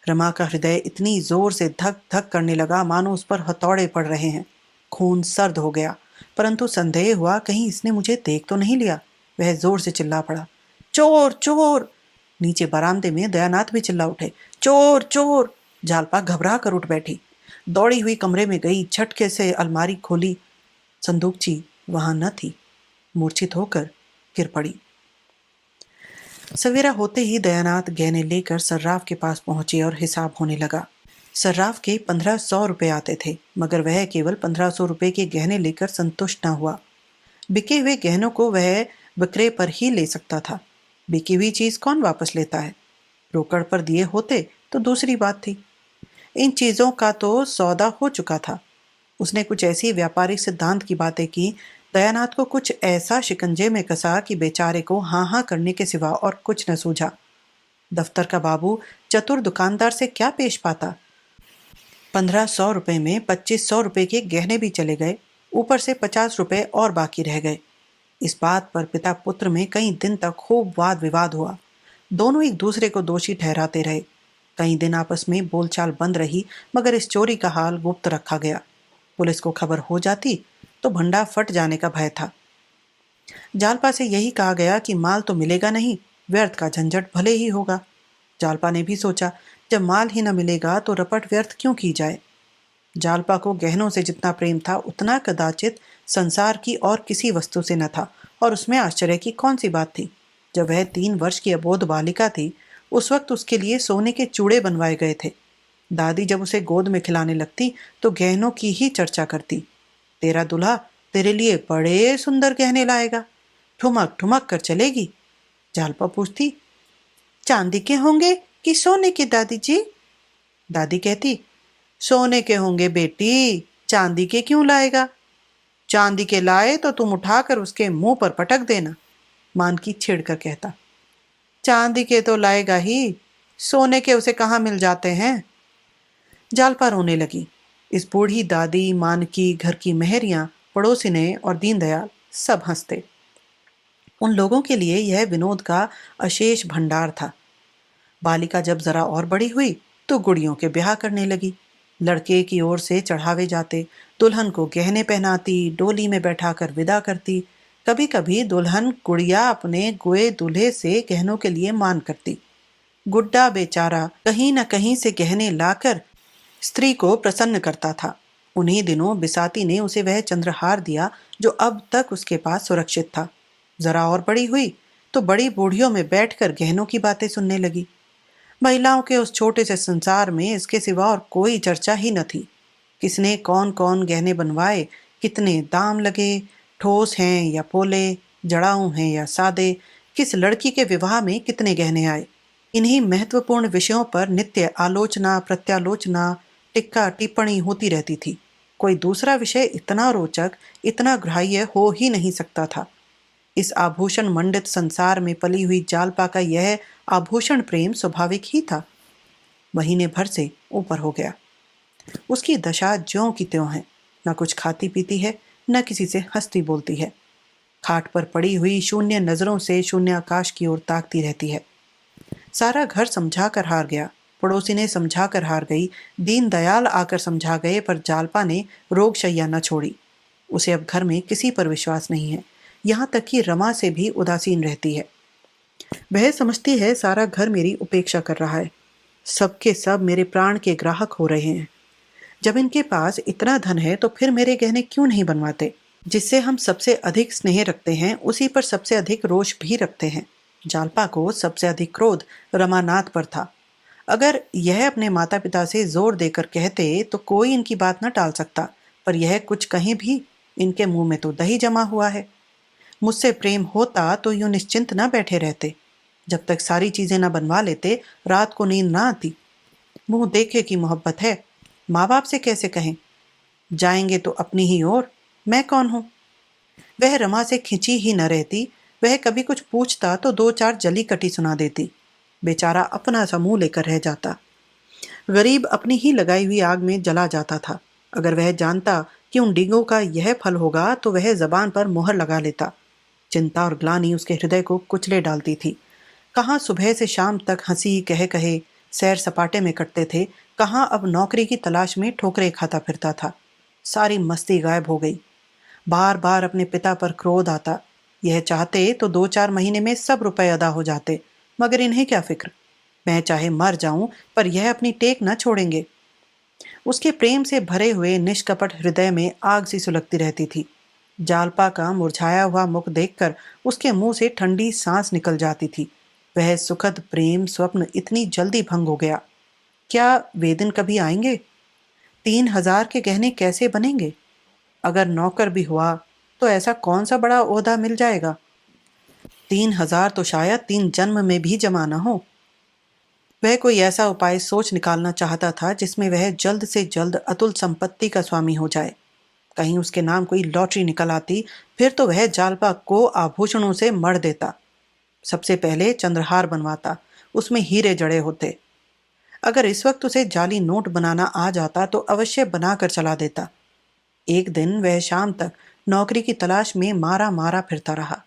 रमा का हृदय इतनी जोर से धक धक करने लगा मानो उस पर हथौड़े पड़ रहे हैं। खून सर्द हो गया, परंतु संदेह हुआ कहीं इसने मुझे देख तो नहीं लिया। वह जोर से चिल्ला पड़ा, चोर चोर! नीचे बरामदे में दयानाथ भी चिल्ला उठे, चोर चोर! जालपा घबरा कर उठ बैठी, दौड़ी हुई कमरे में गई, झटके से अलमारी खोली। संदूकची वहां न थी। मूर्छित होकर गिर पड़ी। सवेरा होते ही दयानाथ गहने लेकर सर्राफ के पास पहुंचे और हिसाब होने लगा। सर्राफ के 1500 रुपये आते थे, मगर वह केवल 1500 रुपये के गहने लेकर संतुष्ट न हुआ। बिके हुए गहनों को वह विक्रय पर ही ले सकता था। बिकी हुई चीज कौन वापस लेता है? रोकड़ पर दिए होते तो दूसरी बात थी। इन चीज़ों का तो सौदा हो चुका था। उसने कुछ ऐसी व्यापारिक सिद्धांत की बातें की, दयानाथ को कुछ ऐसा शिकंजे में कसा कि बेचारे को हाँ हाँ करने के सिवा और कुछ न सूझा। दफ्तर का बाबू चतुर दुकानदार से क्या पेश पाता। 1500 रुपये में 2500 रुपये के गहने भी चले गए, ऊपर से 50 रुपये और बाकी रह गए। इस बात पर पिता पुत्र में कई दिन तक खूब वाद विवाद हुआ। दोनों एक दूसरे को दोषी ठहराते रहे। कई दिन आपस में बोलचाल बंद रही, मगर इस चोरी का हाल गुप्त रखा गया। पुलिस को खबर हो जाती तो भंडा फट जाने का भय था। जालपा से यही कहा गया कि माल तो मिलेगा नहीं, व्यर्थ का झंझट भले ही होगा। जालपा ने भी सोचा, जब माल ही न मिलेगा तो रपट व्यर्थ क्यों की जाए। जालपा को गहनों से जितना प्रेम था उतना कदाचित संसार की और किसी वस्तु से न था, और उसमें आश्चर्य की कौन सी बात थी। जब वह 3 वर्ष की अबोध बालिका थी, उस वक्त उसके लिए सोने के चूड़े बनवाए गए थे। दादी जब उसे गोद में खिलाने लगती तो गहनों की ही चर्चा करती। तेरा दूल्हा तेरे लिए बड़े सुंदर गहने लाएगा, ठुमक ठुमक कर चलेगी। जालपा पूछती, चांदी के होंगे कि सोने के दादी जी? दादी कहती, सोने के होंगे बेटी, चांदी के क्यों लाएगा? चांदी के लाए तो तुम उठाकर उसके मुंह पर पटक देना। मानकी छेड़कर कहता, चांदी के तो लाएगा ही, सोने के उसे कहाँ मिल जाते हैं। जालपा रोने लगी। इस बूढ़ी दादी, मानकी, घर की मेहरियां, पड़ोसिने और दीनदयाल सब हंसते। उन लोगों के लिए यह विनोद का अशेष भंडार था। बालिका जब जरा और बड़ी हुई तो गुड़ियों के ब्याह करने लगी। लड़के की ओर से चढ़ावे जाते, दुल्हन को गहने पहनाती, डोली में बैठाकर विदा करती। कभी कभी दुल्हन गुड़िया अपने गुए दूल्हे से गहनों के लिए मान करती। गुड्डा बेचारा कहीं न कहीं से गहने लाकर स्त्री को प्रसन्न करता था। उन्हीं दिनों बिसाती ने उसे वह चंद्रहार दिया जो अब तक उसके पास सुरक्षित था। जरा और बड़ी हुई तो बड़ी बूढ़ियों में बैठकर गहनों की बातें सुनने लगी। महिलाओं के उस छोटे से संसार में इसके सिवा और कोई चर्चा ही न थी। किसने कौन कौन गहने बनवाए, कितने दाम लगे, ठोस हैं या पोले, जड़ाऊ हैं या सादे, किस लड़की के विवाह में कितने गहने आए, इन्हीं महत्वपूर्ण विषयों पर नित्य आलोचना प्रत्यालोचना, टिक्का टिप्पणी होती रहती थी। कोई दूसरा विषय इतना रोचक, इतना ग्राह्य हो ही नहीं सकता था। इस आभूषण मंडित संसार में पली हुई जालपा का यह आभूषण प्रेम स्वाभाविक ही था। महीने भर से ऊपर हो गया। उसकी दशा ज्यों की त्यों है, न कुछ खाती पीती है, न किसी से हंसती बोलती है। खाट पर पड़ी हुई शून्य नजरों से शून्य आकाश की ओर ताकती रहती है। सारा घर समझा कर हार गया, पड़ोसी ने समझा कर हार गई, दीनदयाल आकर समझा गए, पर जालपा ने रोगशैया न छोड़ी। उसे अब घर में किसी पर विश्वास नहीं है, यहाँ तक कि रमा से भी उदासीन रहती है। वह समझती है सारा घर मेरी उपेक्षा कर रहा है, सबके सब मेरे प्राण के ग्राहक हो रहे हैं। जब इनके पास इतना धन है तो फिर मेरे गहने क्यों नहीं बनवाते। जिससे हम सबसे अधिक स्नेह रखते हैं उसी पर सबसे अधिक रोष भी रखते हैं। जालपा को सबसे अधिक क्रोध रमानाथ पर था। अगर यह अपने माता पिता से जोर देकर कहते तो कोई इनकी बात न टाल सकता, पर यह कुछ कहीं भी, इनके मुंह में तो दही जमा हुआ है। मुझसे प्रेम होता तो यूं निश्चिंत न बैठे रहते। जब तक सारी चीजें न बनवा लेते रात को नींद ना आती। मुंह देखे की मोहब्बत है, माँ बाप से कैसे कहें। जाएंगे तो अपनी ही ओर, मैं कौन हूं। वह रमा से खिंची ही न रहती। वह कभी कुछ पूछता तो 2-4 जली कटी सुना देती। बेचारा अपना सा मुंह लेकर रह जाता। गरीब अपनी ही लगाई हुई आग में जला जाता था। अगर वह जानता कि उन डींगों का यह फल होगा तो वह जबान पर मोहर लगा लेता। चिंता और ग्लानि उसके हृदय को कुचले डालती थी। कहाँ सुबह से शाम तक हंसी कहे कहे सैर सपाटे में कटते थे, कहाँ अब नौकरी की तलाश में ठोकरे खाता फिरता था। सारी मस्ती गायब हो गई। बार बार अपने पिता पर क्रोध आता। यह चाहते तो 2-4 महीने में सब रुपए अदा हो जाते, मगर इन्हें क्या फिक्र। मैं चाहे मर जाऊं पर यह अपनी टेक न छोड़ेंगे। उसके प्रेम से भरे हुए निष्कपट हृदय में आग सी सुलगती रहती थी। जालपा का मुरझाया हुआ मुख देखकर उसके मुंह से ठंडी सांस निकल जाती थी। वह सुखद प्रेम स्वप्न इतनी जल्दी भंग हो गया। क्या वे दिन कभी आएंगे? 3,000 के गहने कैसे बनेंगे? अगर नौकर भी हुआ तो ऐसा कौन सा बड़ा ओहदा मिल जाएगा। 3,000 तो शायद 3 जन्म में भी जमा न हो। वह कोई ऐसा उपाय सोच निकालना चाहता था जिसमें वह जल्द से जल्द अतुल संपत्ति का स्वामी हो जाए। कहीं उसके नाम कोई लॉटरी निकल आती, फिर तो वह जालपा को आभूषणों से मढ़ देता। सबसे पहले चंद्रहार बनवाता, उसमें हीरे जड़े होते। अगर इस वक्त उसे जाली नोट बनाना आ जाता तो अवश्य बनाकर चला देता। एक दिन वह शाम तक नौकरी की तलाश में मारा मारा फिरता रहा।